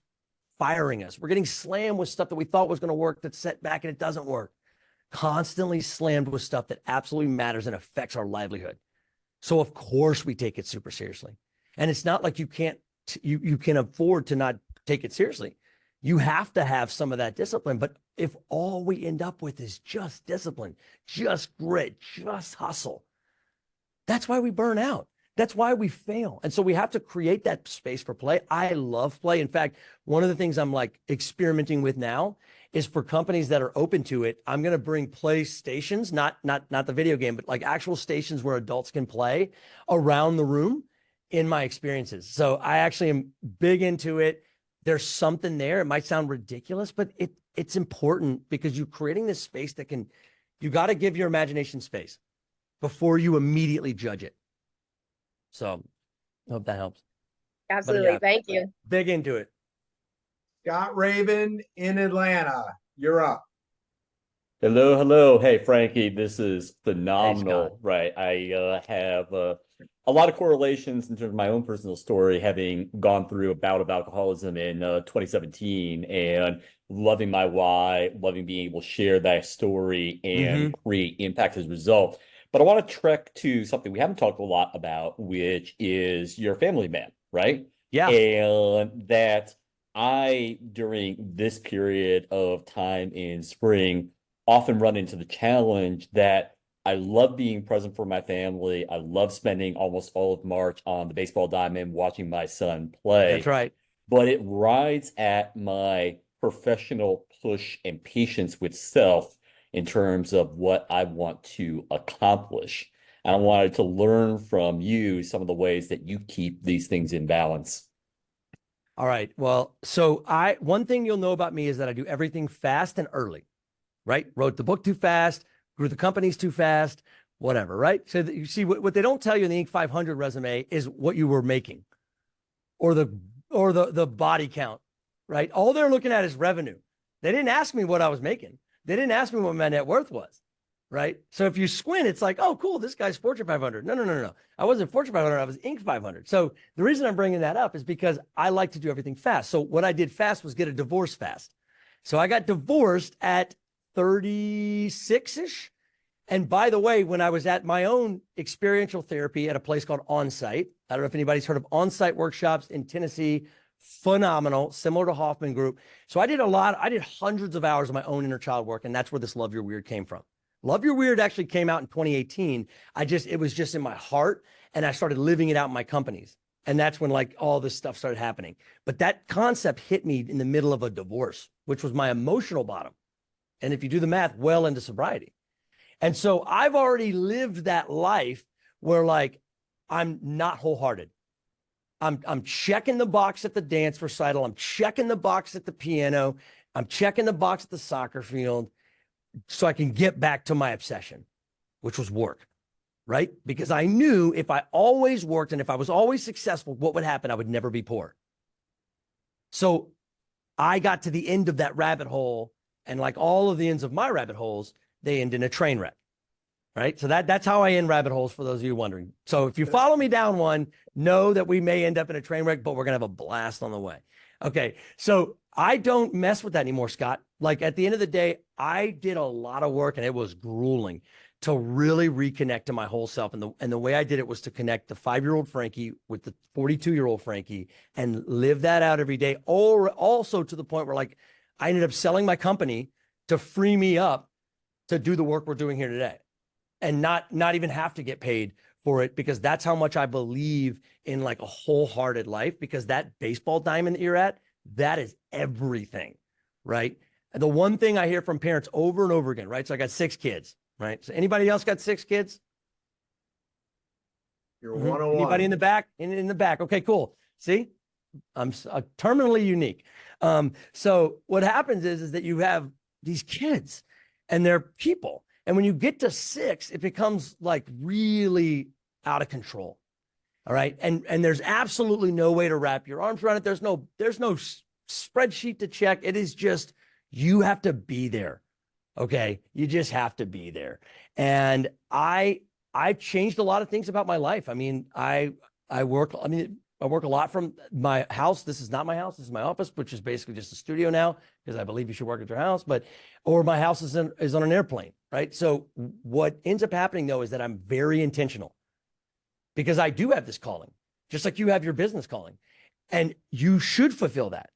B: firing us. We're getting slammed with stuff that we thought was going to work that's set back and it doesn't work. Constantly slammed with stuff that absolutely matters and affects our livelihood. So of course we take it super seriously. And it's not like you can afford to not take it seriously. You have to have some of that discipline. But if all we end up with is just discipline, just grit, just hustle, that's why we burn out. That's why we fail. And so we have to create that space for play. I love play. In fact, one of the things I'm like experimenting with now is for companies that are open to it, I'm going to bring play stations, not the video game, but like actual stations where adults can play around the room in my experiences. So I actually am big into it. There's something there. It might sound ridiculous, but it's important, because you're creating this space that you got to give your imagination space before you immediately judge it. So I hope that helps.
D: Absolutely.
B: Yeah,
D: thank you.
B: Big into it.
A: Scott Raven in Atlanta. You're up.
E: Hello, hello. Hey, Frankie, this is phenomenal,
B: Scott.
E: right? I have a lot of correlations in terms of my own personal story, having gone through a bout of alcoholism in 2017 and loving my why, loving being able to share that story and create impact as a result. But I want to trek to something we haven't talked a lot about, which is your family man, right?
B: Yeah.
E: And that during this period of time in spring, often run into the challenge that I love being present for my family. I love spending almost all of March on the baseball diamond watching my son play.
B: That's right.
E: But it rides at my professional push and patience with self in terms of what I want to accomplish. And I wanted to learn from you some of the ways that you keep these things in balance.
B: All right. Well, so one thing you'll know about me is that I do everything fast and early, right? Wrote the book too fast, grew the companies too fast, whatever, right? So you see what they don't tell you in the Inc. 500 resume is what you were making or the body count, right? All they're looking at is revenue. They didn't ask me what I was making. They didn't ask me what my net worth was, right? So if you squint, it's like, oh, cool, this guy's Fortune 500. No. I wasn't Fortune 500. I was Inc. 500. So the reason I'm bringing that up is because I like to do everything fast. So what I did fast was get a divorce fast. So I got divorced at 36-ish. And by the way, when I was at my own experiential therapy at a place called Onsite, I don't know if anybody's heard of Onsite workshops in Tennessee, phenomenal, similar to Hoffman Group. So I did hundreds of hours of my own inner child work. And that's where this Love Your Weird came from. Love Your Weird actually came out in 2018. It was just in my heart, and I started living it out in my companies. And that's when like all this stuff started happening. But that concept hit me in the middle of a divorce, which was my emotional bottom. And if you do the math, well into sobriety. And so I've already lived that life where like, I'm not wholehearted. I'm checking the box at the dance recital. I'm checking the box at the piano. I'm checking the box at the soccer field so I can get back to my obsession, which was work, right? Because I knew if I always worked and if I was always successful, what would happen? I would never be poor. So I got to the end of that rabbit hole, and like all of the ends of my rabbit holes, they end in a train wreck. Right. So that's how I end rabbit holes, for those of you wondering. So if you follow me down one, know that we may end up in a train wreck, but we're going to have a blast on the way. Okay. So I don't mess with that anymore, Scott. Like at the end of the day, I did a lot of work and it was grueling to really reconnect to my whole self. And the way I did it was to connect the 5-year-old Frankie with the 42-year-old Frankie and live that out every day. Or also to the point where like I ended up selling my company to free me up to do the work we're doing here today. And not even have to get paid for it, because that's how much I believe in like a wholehearted life, because that baseball diamond that you're at, that is everything, right? And the one thing I hear from parents over and over again, right? So I got 6 kids, right? So anybody else got 6 kids?
A: You're 101.
B: Anybody in the back? In the back. Okay, cool. See, I'm terminally unique. So what happens is that you have these kids and they're people. And when you get to 6, it becomes like really out of control. All right. And there's absolutely no way to wrap your arms around it. There's no spreadsheet to check. It is just, you have to be there. Okay. You just have to be there. And I've changed a lot of things about my life. I mean, I work a lot from my house. This is not my house. This is my office, which is basically just a studio now, because I believe you should work at your house, or my house is on an airplane, right? So what ends up happening though, is that I'm very intentional, because I do have this calling, just like you have your business calling, and you should fulfill that.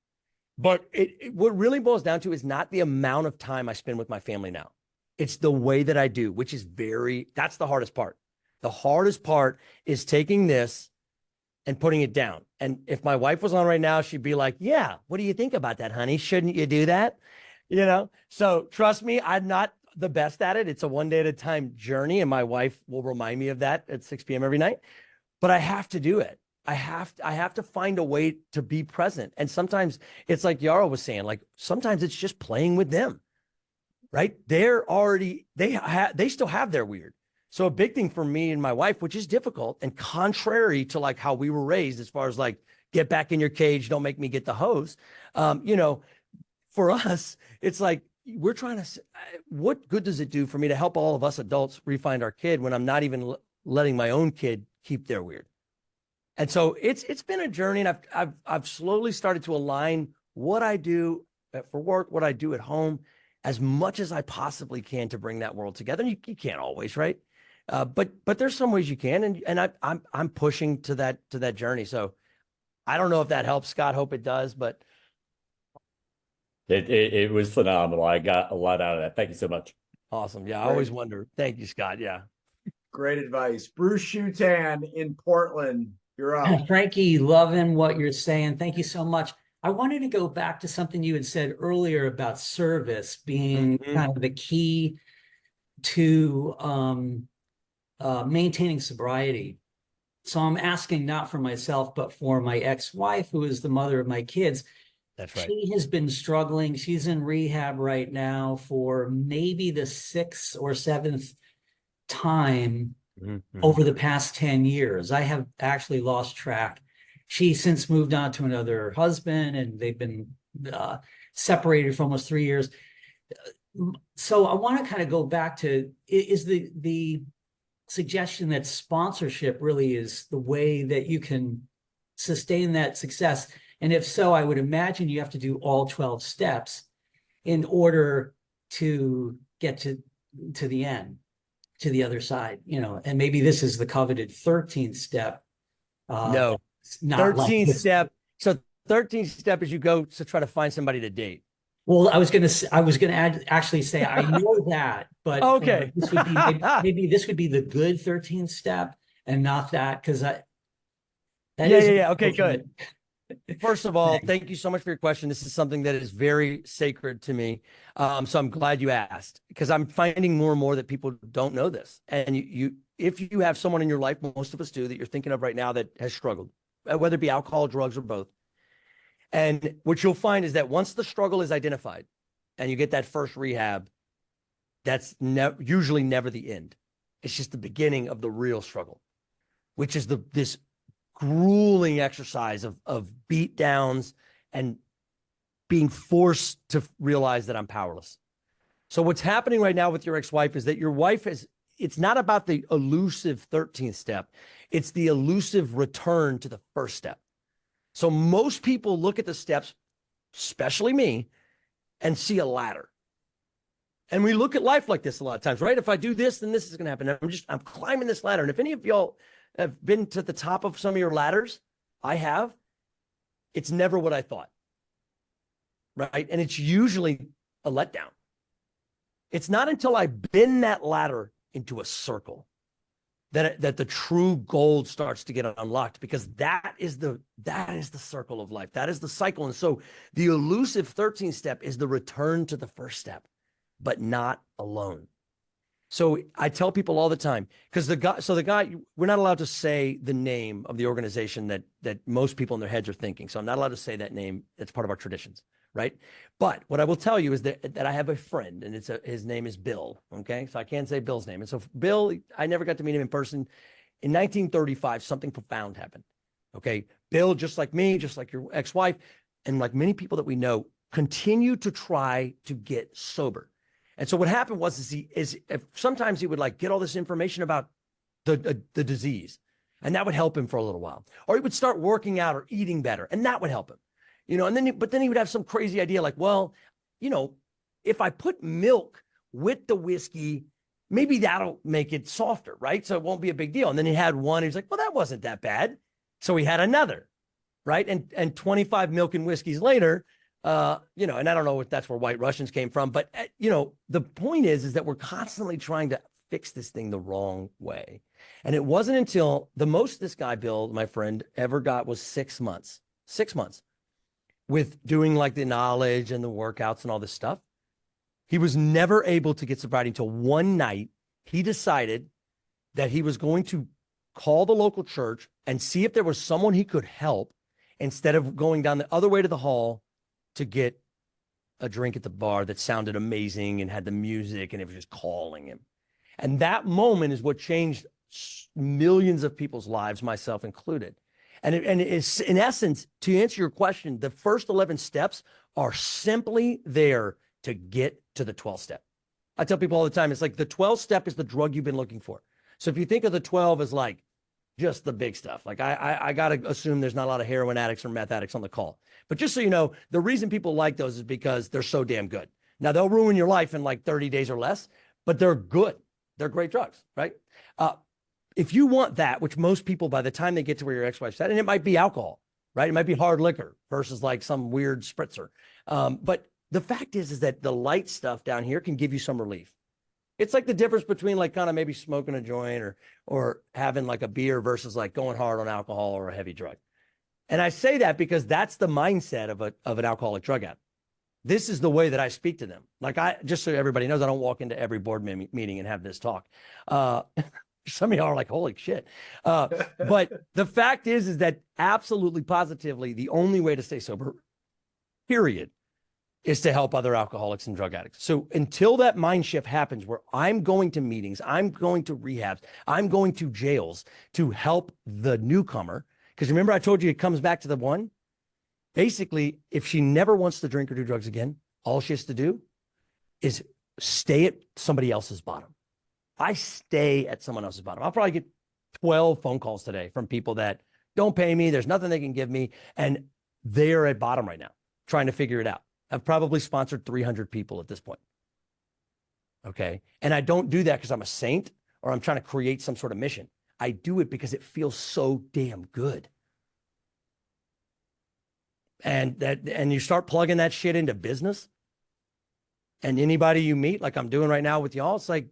B: But what really boils down to is not the amount of time I spend with my family now. It's the way that I do, which is that's the hardest part. The hardest part is taking this and putting it down. And if my wife was on right now, she'd be like, yeah, what do you think about that, honey? Shouldn't you do that? You know? So trust me, I'm not the best at it. It's a one day at a time journey. And my wife will remind me of that at 6 p.m. every night, but I have to do it. I have to find a way to be present. And sometimes it's like Yara was saying, like, sometimes it's just playing with them, right? They still have their weird. So a big thing for me and my wife, which is difficult and contrary to like how we were raised, as far as like, get back in your cage, don't make me get the hose. For us, it's like, we're trying to, what good does it do for me to help all of us adults refind our kid when I'm not even letting my own kid keep their weird? And so it's been a journey, and I've slowly started to align what I do for work, what I do at home, as much as I possibly can to bring that world together. And you can't always, right? But there's some ways you can, and I'm pushing to that journey. So I don't know if that helps, Scott. Hope it does, but
E: it was phenomenal. I got a lot out of that. Thank you so much.
B: awesome. Yeah, I
A: Great.
B: always wonder. Thank you, Scott. Yeah.
A: Great advice. Bruce Shutan in Portland. You're up.
F: Frankie, loving what you're saying. Thank you so much. I wanted to go back to something you had said earlier about service being kind of the key to maintaining sobriety. So I'm asking not for myself, but for my ex-wife, who is the mother of my kids.
B: That's right.
F: She has been struggling. She's in rehab right now for maybe the 6th or 7th time over the past 10 years. I have actually lost track. She since moved on to another husband, and they've been separated for almost 3 years. So I want to kind of go back to, is the suggestion that sponsorship really is the way that you can sustain that success? And if so, I would imagine you have to do all 12 steps in order to get to the end, to the other side, and maybe this is the coveted 13th step.
B: No, 13th step. So 13th step is you go to try to find somebody to date.
F: Well, I was going to actually say, I know that, but
B: okay.
F: This would be, maybe this would be the good 13th step and not that, because
B: yeah. Okay, good. First of all,
F: Thanks.
B: thank you so much for your question. This is something that is very sacred to me. So I'm glad you asked, because I'm finding more and more that people don't know this. And if you have someone in your life, most of us do, that you're thinking of right now that has struggled, whether it be alcohol, drugs, or both. And what you'll find is that once the struggle is identified and you get that first rehab, that's usually never the end. It's just the beginning of the real struggle, which is this grueling exercise of beat downs and being forced to realize that I'm powerless. So what's happening right now with your ex-wife is that your wife it's not about the elusive 13th step. It's the elusive return to the first step. So most people look at the steps, especially me, and see a ladder. And we look at life like this a lot of times, right? If I do this, then this is going to happen. I'm climbing this ladder. And if any of y'all have been to the top of some of your ladders, I have, it's never what I thought, right? And it's usually a letdown. It's not until I bend that ladder into a circle that the true gold starts to get unlocked, because that is the circle of life. That is the cycle. And so the elusive 13th step is the return to the first step, but not alone. So I tell people all the time, because the guy, we're not allowed to say the name of the organization that most people in their heads are thinking. So I'm not allowed to say that name. That's part of our traditions, right? But what I will tell you is that I have a friend, and his name is Bill. Okay, so I can't say Bill's name. And so Bill, I never got to meet him in person. In 1935, something profound happened. Okay, Bill, just like me, just like your ex-wife, and like many people that we know, continue to try to get sober. And so what happened was sometimes he would like get all this information about the disease, and that would help him for a little while. Or he would start working out or eating better, and that would help him. And then he would have some crazy idea like, well, if I put milk with the whiskey, maybe that'll make it softer, right? So it won't be a big deal. And then he had one, he was like, well, that wasn't that bad. So he had another, right? And 25 milk and whiskeys later, and I don't know if that's where White Russians came from, but the point is that we're constantly trying to fix this thing the wrong way. And it wasn't until the most this guy, Bill, my friend, ever got was 6 months, 6 months with doing like the knowledge and the workouts and all this stuff. He was never able to get sobriety until one night he decided that he was going to call the local church and see if there was someone he could help instead of going down the other way to the hall to get a drink at the bar that sounded amazing and had the music and it was just calling him. And that moment is what changed millions of people's lives, myself included. And it's, in essence, to answer your question, the first 11 steps are simply there to get to the 12th step. I tell people all the time, it's like the 12th step is the drug you've been looking for. So if you think of the 12 as like just the big stuff, like I got to assume there's not a lot of heroin addicts or meth addicts on the call. But just so you know, the reason people like those is because they're so damn good. Now, they'll ruin your life in like 30 days or less, but they're good. They're great drugs, right? If you want that, which most people, by the time they get to where your ex-wife's at, and it might be alcohol, right? It might be hard liquor versus like some weird spritzer. But the fact is that the light stuff down here can give you some relief. It's like the difference between like kind of maybe smoking a joint or having like a beer versus like going hard on alcohol or a heavy drug. And I say that because that's the mindset of an alcoholic drug addict. This is the way that I speak to them. Like just so everybody knows, I don't walk into every board meeting and have this talk. Some of y'all are like, holy shit. But the fact is that absolutely positively, the only way to stay sober, period, is to help other alcoholics and drug addicts. So until that mind shift happens where I'm going to meetings, I'm going to rehabs, I'm going to jails to help the newcomer, because remember I told you it comes back to the one. Basically, if she never wants to drink or do drugs again, all she has to do is stay at somebody else's bottom. I stay at someone else's bottom. I'll probably get 12 phone calls today from people that don't pay me. There's nothing they can give me. And they're at bottom right now, trying to figure it out. I've probably sponsored 300 people at this point. Okay. And I don't do that because I'm a saint or I'm trying to create some sort of mission. I do it because it feels so damn good. And you start plugging that shit into business, and anybody you meet, like I'm doing right now with y'all, it's like,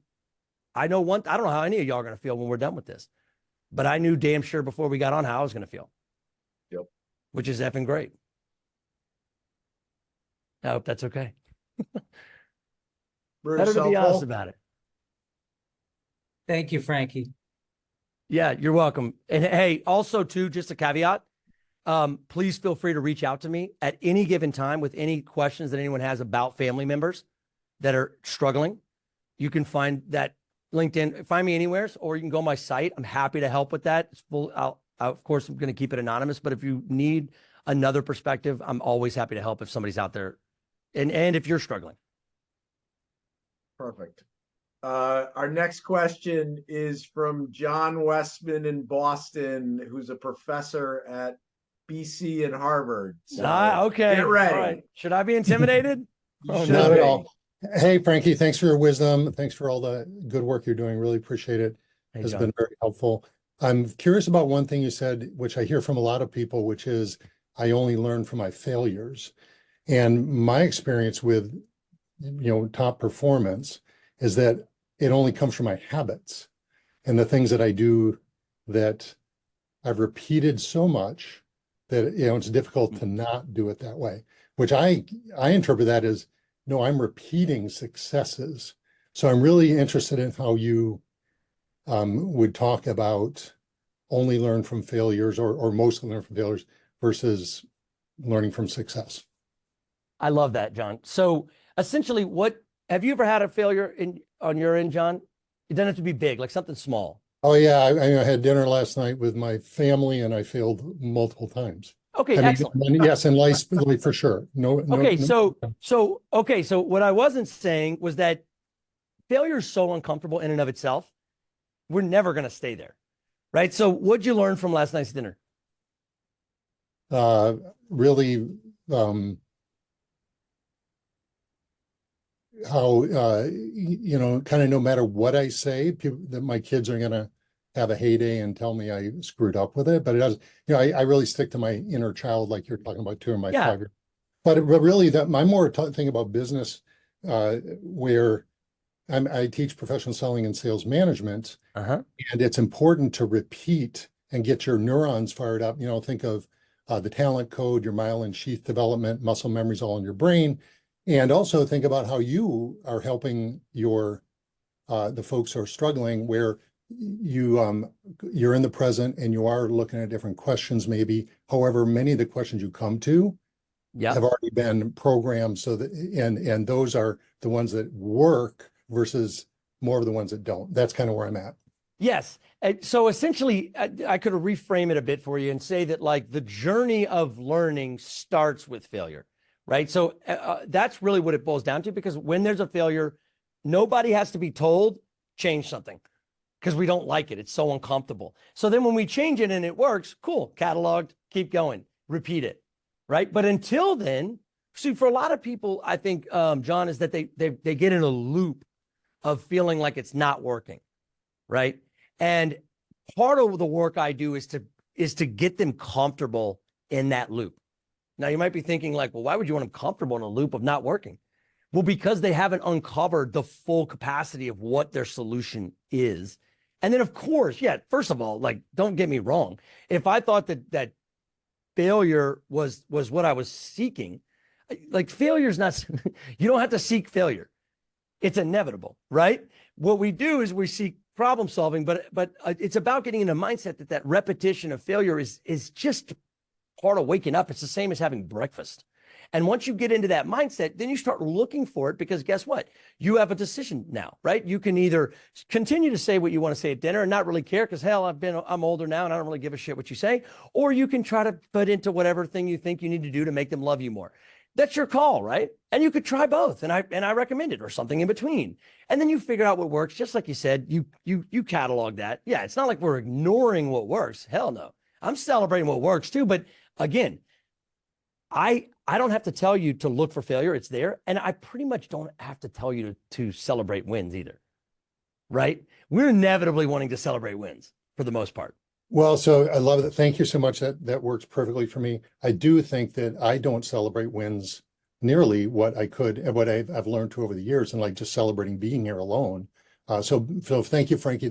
B: I don't know how any of y'all are going to feel when we're done with this, but I knew damn sure before we got on how I was going to feel.
A: Yep.
B: which is effing great. I hope that's okay.
A: Bruce,
B: Better to be honest
A: helpful?
B: about it.
F: Thank you, Frankie.
B: Yeah, you're welcome. And hey, also too, just a caveat, please feel free to reach out to me at any given time with any questions that anyone has about family members that are struggling. You can find that LinkedIn, find me anywhere, or you can go on my site. I'm happy to help with that. It's full. Of course, I'm going to keep it anonymous, but if you need another perspective, I'm always happy to help if somebody's out there and if you're struggling.
A: Perfect. Our next question is from John Westman in Boston, who's a professor at BC and Harvard. So
B: Okay.
A: get ready.
B: All right. Should I be intimidated?
A: You
B: Oh,
A: should
G: Not
B: no.
G: at
A: be.
G: all. Hey, Frankie, thanks for your wisdom. Thanks for all the good work you're doing. Really appreciate it.
B: Hey,
G: Has
B: John.
G: been very helpful. I'm curious about one thing you said, which I hear from a lot of people, which is I only learn from my failures. And my experience with, top performance is that it only comes from my habits and the things that I do that I've repeated so much that, it's difficult to not do it that way, which I interpret that as, no, I'm repeating successes. So I'm really interested in how you would talk about only learn from failures or mostly learn from failures versus learning from success.
B: I love that, John. So essentially, have you ever had a failure on your end, John? It doesn't have to be big, like something small.
G: Oh yeah, I had dinner last night with my family and I failed multiple times.
B: Okay,
G: I mean,
B: excellent.
G: yes, in life for sure. No.
B: Okay,
G: no.
B: so what I wasn't saying was that failure is so uncomfortable in and of itself. We're never going to stay there, right? So what'd you learn from last night's dinner?
G: Really, how kind of no matter what I say, that my kids are gonna have a heyday and tell me I screwed up with it. But it does, I really stick to my inner child, like you're talking about too, in my
B: Yeah.
G: 5 years. But really, that my more thing about business, where I teach professional selling and sales management, and it's important to repeat and get your neurons fired up. Think of the talent code, your myelin sheath development, muscle memories all in your brain. And also think about how you are helping the folks who are struggling, where you're in the present and you are looking at different questions, maybe. However, many of the questions you come to have already been programmed, so that and those are the ones that work versus more of the ones that don't. That's kind of where I'm at.
B: Yes. So essentially, I could reframe it a bit for you and say that like the journey of learning starts with failure, right? So that's really what it boils down to, because when there's a failure, nobody has to be told, change something, because we don't like it. It's so uncomfortable. So then when we change it and it works, cool, cataloged, keep going, repeat it, right? But until then, see, for a lot of people, I think, John, is that they get in a loop of feeling like it's not working, right? And part of the work I do is to get them comfortable in that loop. Now you might be thinking like, well, why would you want them comfortable in a loop of not working? Well, because they haven't uncovered the full capacity of what their solution is. And then of course, yeah, first of all, like, don't get me wrong. If I thought that failure was what I was seeking, like failure is not, you don't have to seek failure. It's inevitable, right? What we do is we seek problem solving, but it's about getting in a mindset that repetition of failure is just part of waking up. It's the same as having breakfast. And once you get into that mindset, then you start looking for it, because guess what? You have a decision now, right? You can either continue to say what you want to say at dinner and not really care because hell, I'm older now and I don't really give a shit what you say, or you can try to put into whatever thing you think you need to do to make them love you more. That's your call, right? And you could try both, and I recommend it, or something in between. And then you figure out what works, just like you said. You catalog that. Yeah, it's not like we're ignoring what works. Hell no. I'm celebrating what works too. But again, I don't have to tell you to look for failure. It's there. And I pretty much don't have to tell you to celebrate wins either, right? We're inevitably wanting to celebrate wins for the most part.
G: Well, so I love that. Thank you so much. That works perfectly for me. I do think that I don't celebrate wins nearly what I could and what I've learned to over the years, and like just celebrating being here alone. So thank you, Frankie.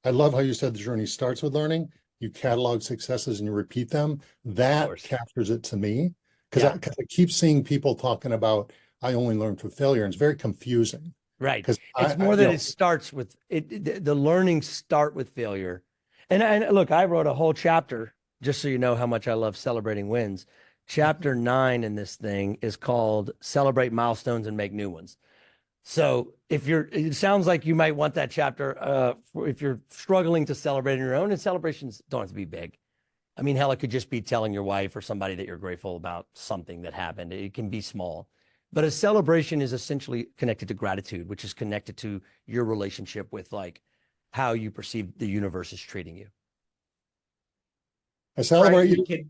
G: I love how you said the journey starts with learning. you catalog successes and you repeat them, that
B: course.
G: captures it to me. Because
B: Yeah.
G: I keep seeing people talking about, I only learned through failure, and it's very confusing.
B: Right.
G: 'Cause
B: It's more that it starts with it. The learnings start with failure. And look, I wrote a whole chapter, just so you know how much I love celebrating wins. Chapter 9 in this thing is called Celebrate Milestones and Make New Ones. So it sounds like you might want that chapter if you're struggling to celebrate on your own, and celebrations don't have to be big. I mean, hell, it could just be telling your wife or somebody that you're grateful about something that happened. It can be small. But a celebration is essentially connected to gratitude, which is connected to your relationship with like how you perceive the universe is treating you.
G: I celebrate
A: Frankie,
G: you.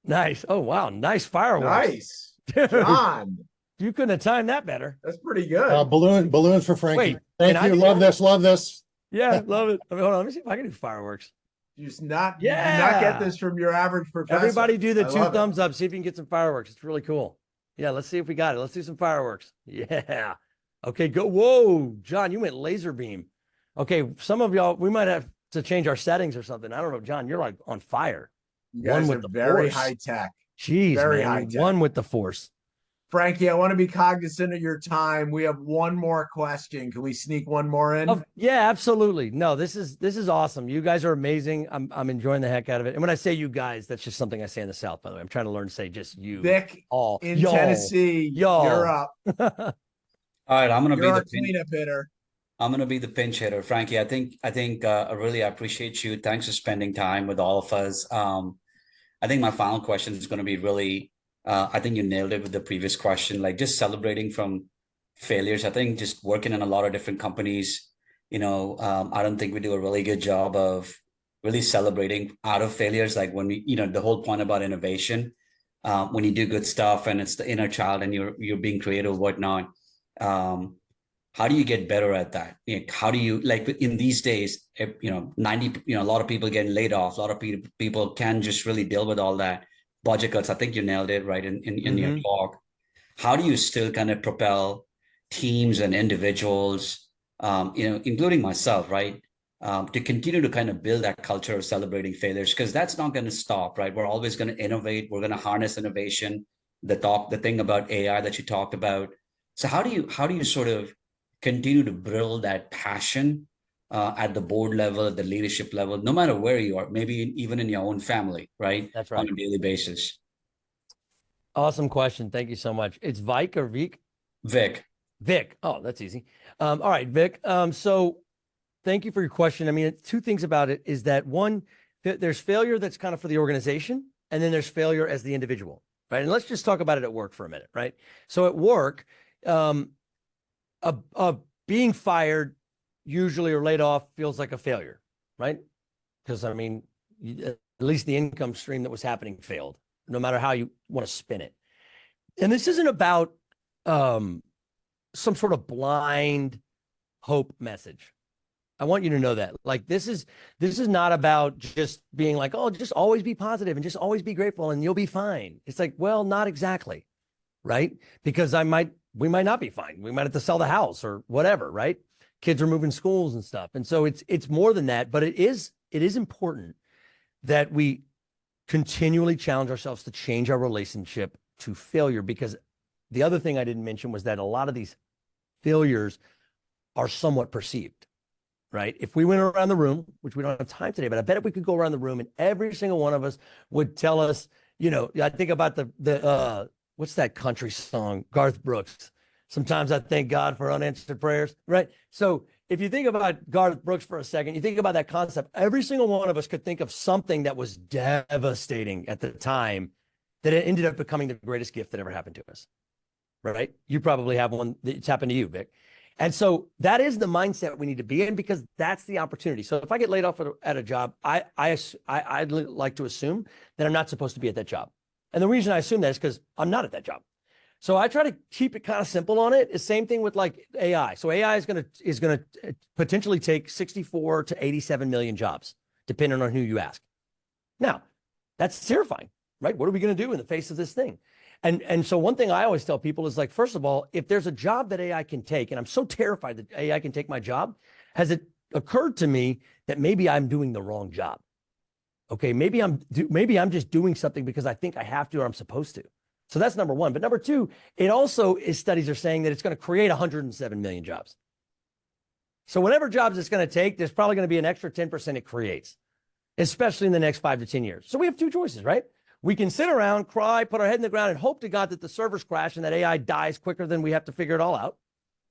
B: Nice. Oh, wow. Nice fireworks.
A: Nice.
B: Dude,
A: John,
B: you couldn't have timed that better.
A: that's pretty good.
G: Balloons for Frankie.
B: Wait,
G: Thank
B: can I
G: you.
B: do
G: Love
B: that?
G: this. Love this.
B: Yeah, love it. I mean, hold on. Let me see if I can do fireworks.
A: You do not get this from your average professor.
B: Everybody do the
A: I
B: 2
A: love it.
B: thumbs up. See if you can get some fireworks. It's really cool. Yeah, let's see if we got it. Let's do some fireworks. Yeah. Okay, go. Whoa, John, you went laser beam. Okay, some of y'all, we might have to change our settings or something. I don't know, John, you're like on fire.
A: You guys
B: One
A: are
B: with the
A: very
B: force.
A: high tech.
B: Jeez,
A: Very
B: man,
A: high
B: you're
A: tech.
B: one with the force.
A: Frankie, I want to be cognizant of your time. We have one more question. Can we sneak one more in?
B: Oh, yeah, absolutely. No, this is awesome. You guys are amazing. I'm enjoying the heck out of it. And when I say you guys, that's just something I say in the South, by the way. I'm trying to learn to say just you.
A: Vic
B: all
A: in
B: y'all.
A: Tennessee,
B: Y'all.
A: you're up.
H: All right, I'm gonna
A: You're
H: be
A: our
H: the pinch,
A: cleanup hitter.
H: I'm gonna be the pinch hitter, Frankie. I really appreciate you. Thanks for spending time with all of us. I think my final question is going to be really. I think you nailed it with the previous question, like just celebrating from failures. I think just working in a lot of different companies, I don't think we do a really good job of really celebrating out of failures. Like when we, the whole point about innovation, when you do good stuff and it's the inner child and you're being creative, whatnot. How do you get better at that? How do you, like in these days, 90, a lot of people getting laid off, a lot of people can just really deal with all that budget cuts. I think you nailed it right in your talk. How do you still kind of propel teams and individuals, including myself, right? To continue to kind of build that culture of celebrating failures, because that's not going to stop, right? We're always going to innovate. We're going to harness innovation. The thing about AI that you talked about. So how do you sort of continue to build that passion at the board level, at the leadership level, no matter where you are, maybe even in your own family, right?
B: That's right.
H: On a daily basis.
B: Awesome question. Thank you so much. It's Vike or Vic?
H: Vic.
B: Vic. Oh, that's easy. All right, Vic. So thank you for your question. I mean, 2 things about it is that one, there's failure that's kind of for the organization, and then there's failure as the individual, right? And let's just talk about it at work for a minute, right? So at work, being fired usually or laid off feels like a failure, right? Because I mean, at least the income stream that was happening failed, no matter how you want to spin it. And this isn't about some sort of blind hope message. I want you to know that. Like this is not about just being like, oh, just always be positive and just always be grateful and you'll be fine. It's like, well, not exactly, right? Because we might not be fine. We might have to sell the house or whatever, right? Kids are moving schools and stuff. And so it's more than that, but it is important that we continually challenge ourselves to change our relationship to failure, because the other thing I didn't mention was that a lot of these failures are somewhat perceived, right? If we went around the room, which we don't have time today, but I bet if we could go around the room and every single one of us would tell us, I think about the what's that country song? Garth Brooks. Sometimes I thank God for unanswered prayers, right? So if you think about Garth Brooks for a second, you think about that concept, every single one of us could think of something that was devastating at the time that it ended up becoming the greatest gift that ever happened to us, right? You probably have one that's happened to you, Vic. And so that is the mindset we need to be in, because that's the opportunity. So if I get laid off at a job, I'd like to assume that I'm not supposed to be at that job. And the reason I assume that is because I'm not at that job. So I try to keep it kind of simple on it. It's same thing with like AI. So AI is going to potentially take 64 to 87 million jobs, depending on who you ask. Now, that's terrifying, right? What are we going to do in the face of this thing? And so one thing I always tell people is like, first of all, if there's a job that AI can take, and I'm so terrified that AI can take my job, has it occurred to me that maybe I'm doing the wrong job? Okay, maybe I'm just doing something because I think I have to or I'm supposed to. So that's number one. But number two, it also is studies are saying that it's going to create 107 million jobs. So whatever jobs it's going to take, there's probably going to be an extra 10% it creates, especially in the next 5 to 10 years. So we have two choices, right? We can sit around, cry, put our head in the ground, and hope to God that the servers crash and that AI dies quicker than we have to figure it all out.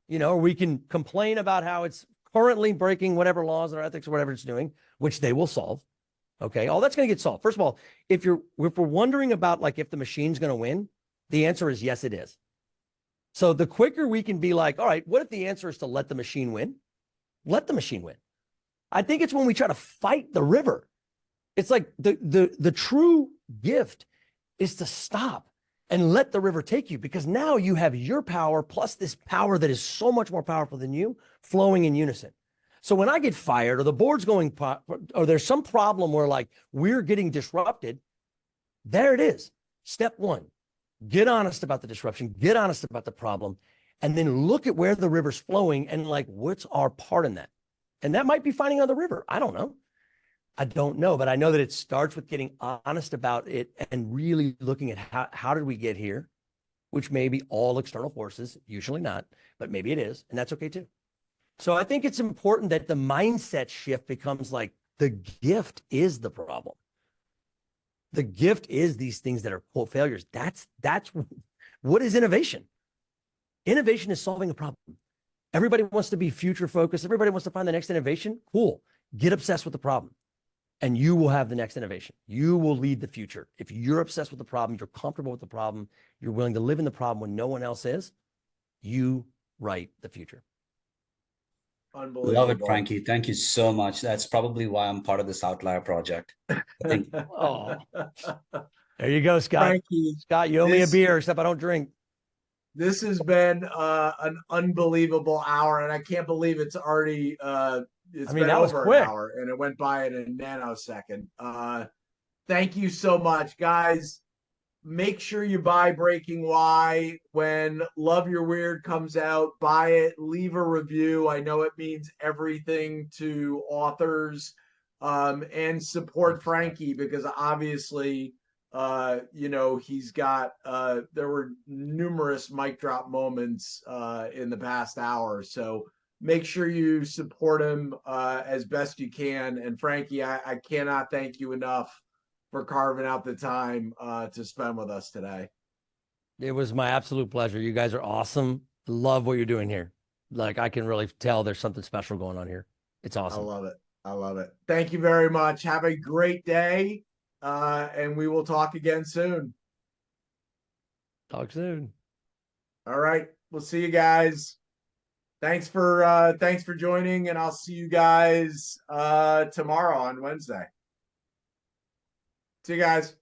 B: You know, or we can complain about how it's currently breaking whatever laws or ethics or whatever it's doing, which they will solve. Okay, all that's going to get solved. First of all, if we're wondering about like if the machine's going to win, the answer is yes, it is. So the quicker we can be like, all right, what if the answer is to let the machine win? Let the machine win. I think it's when we try to fight the river. It's like the true gift is to stop and let the river take you, because now you have your power plus this power that is so much more powerful than you flowing in unison. So when I get fired or the board's going, or there's some problem where like we're getting disrupted, there it is. Step one, get honest about the disruption, get honest about the problem, and then look at where the river's flowing and like, what's our part in that? And that might be finding another river. I don't know. But I know that it starts with getting honest about it and really looking at how did we get here, which may be all external forces, usually not, but maybe it is, and that's okay too. So I think it's important that the mindset shift becomes like the gift is the problem. The gift is these things that are quote failures. That's what is innovation. Innovation is solving a problem. Everybody wants to be future focused. Everybody wants to find the next innovation. Cool. Get obsessed with the problem and you will have the next innovation. You will lead the future. If you're obsessed with the problem, you're comfortable with the problem, you're willing to live in the problem when no one else is, you write the future.
A: Unbelievable.
H: Love it, Frankie. Thank you so much. That's probably why I'm part of this Outlier project. I think.
B: Oh, there you go, Scott.
A: Frankie,
B: Scott, you owe me a beer, except I don't drink.
A: This has been an unbelievable hour, and I can't believe it's already it's been over an hour and it went by in a nanosecond. Thank you so much, guys. Make sure you buy Breaking Why when Love Your Weird comes out. Buy it, leave a review. I know it means everything to authors, and support Frankie, because obviously you know, he's got there were numerous mic drop moments in the past hour. So make sure you support him as best you can. And Frankie, I cannot thank you enough for carving out the time to spend with us today.
B: It was my absolute pleasure. You guys are awesome. Love what you're doing here. Like, I can really tell there's something special going on here. It's awesome.
A: I love it. I love it. Thank you very much. Have a great day. And we will talk again soon.
B: Talk soon.
A: All right. We'll see you guys. Thanks for joining, and I'll see you guys tomorrow on Wednesday. See you guys.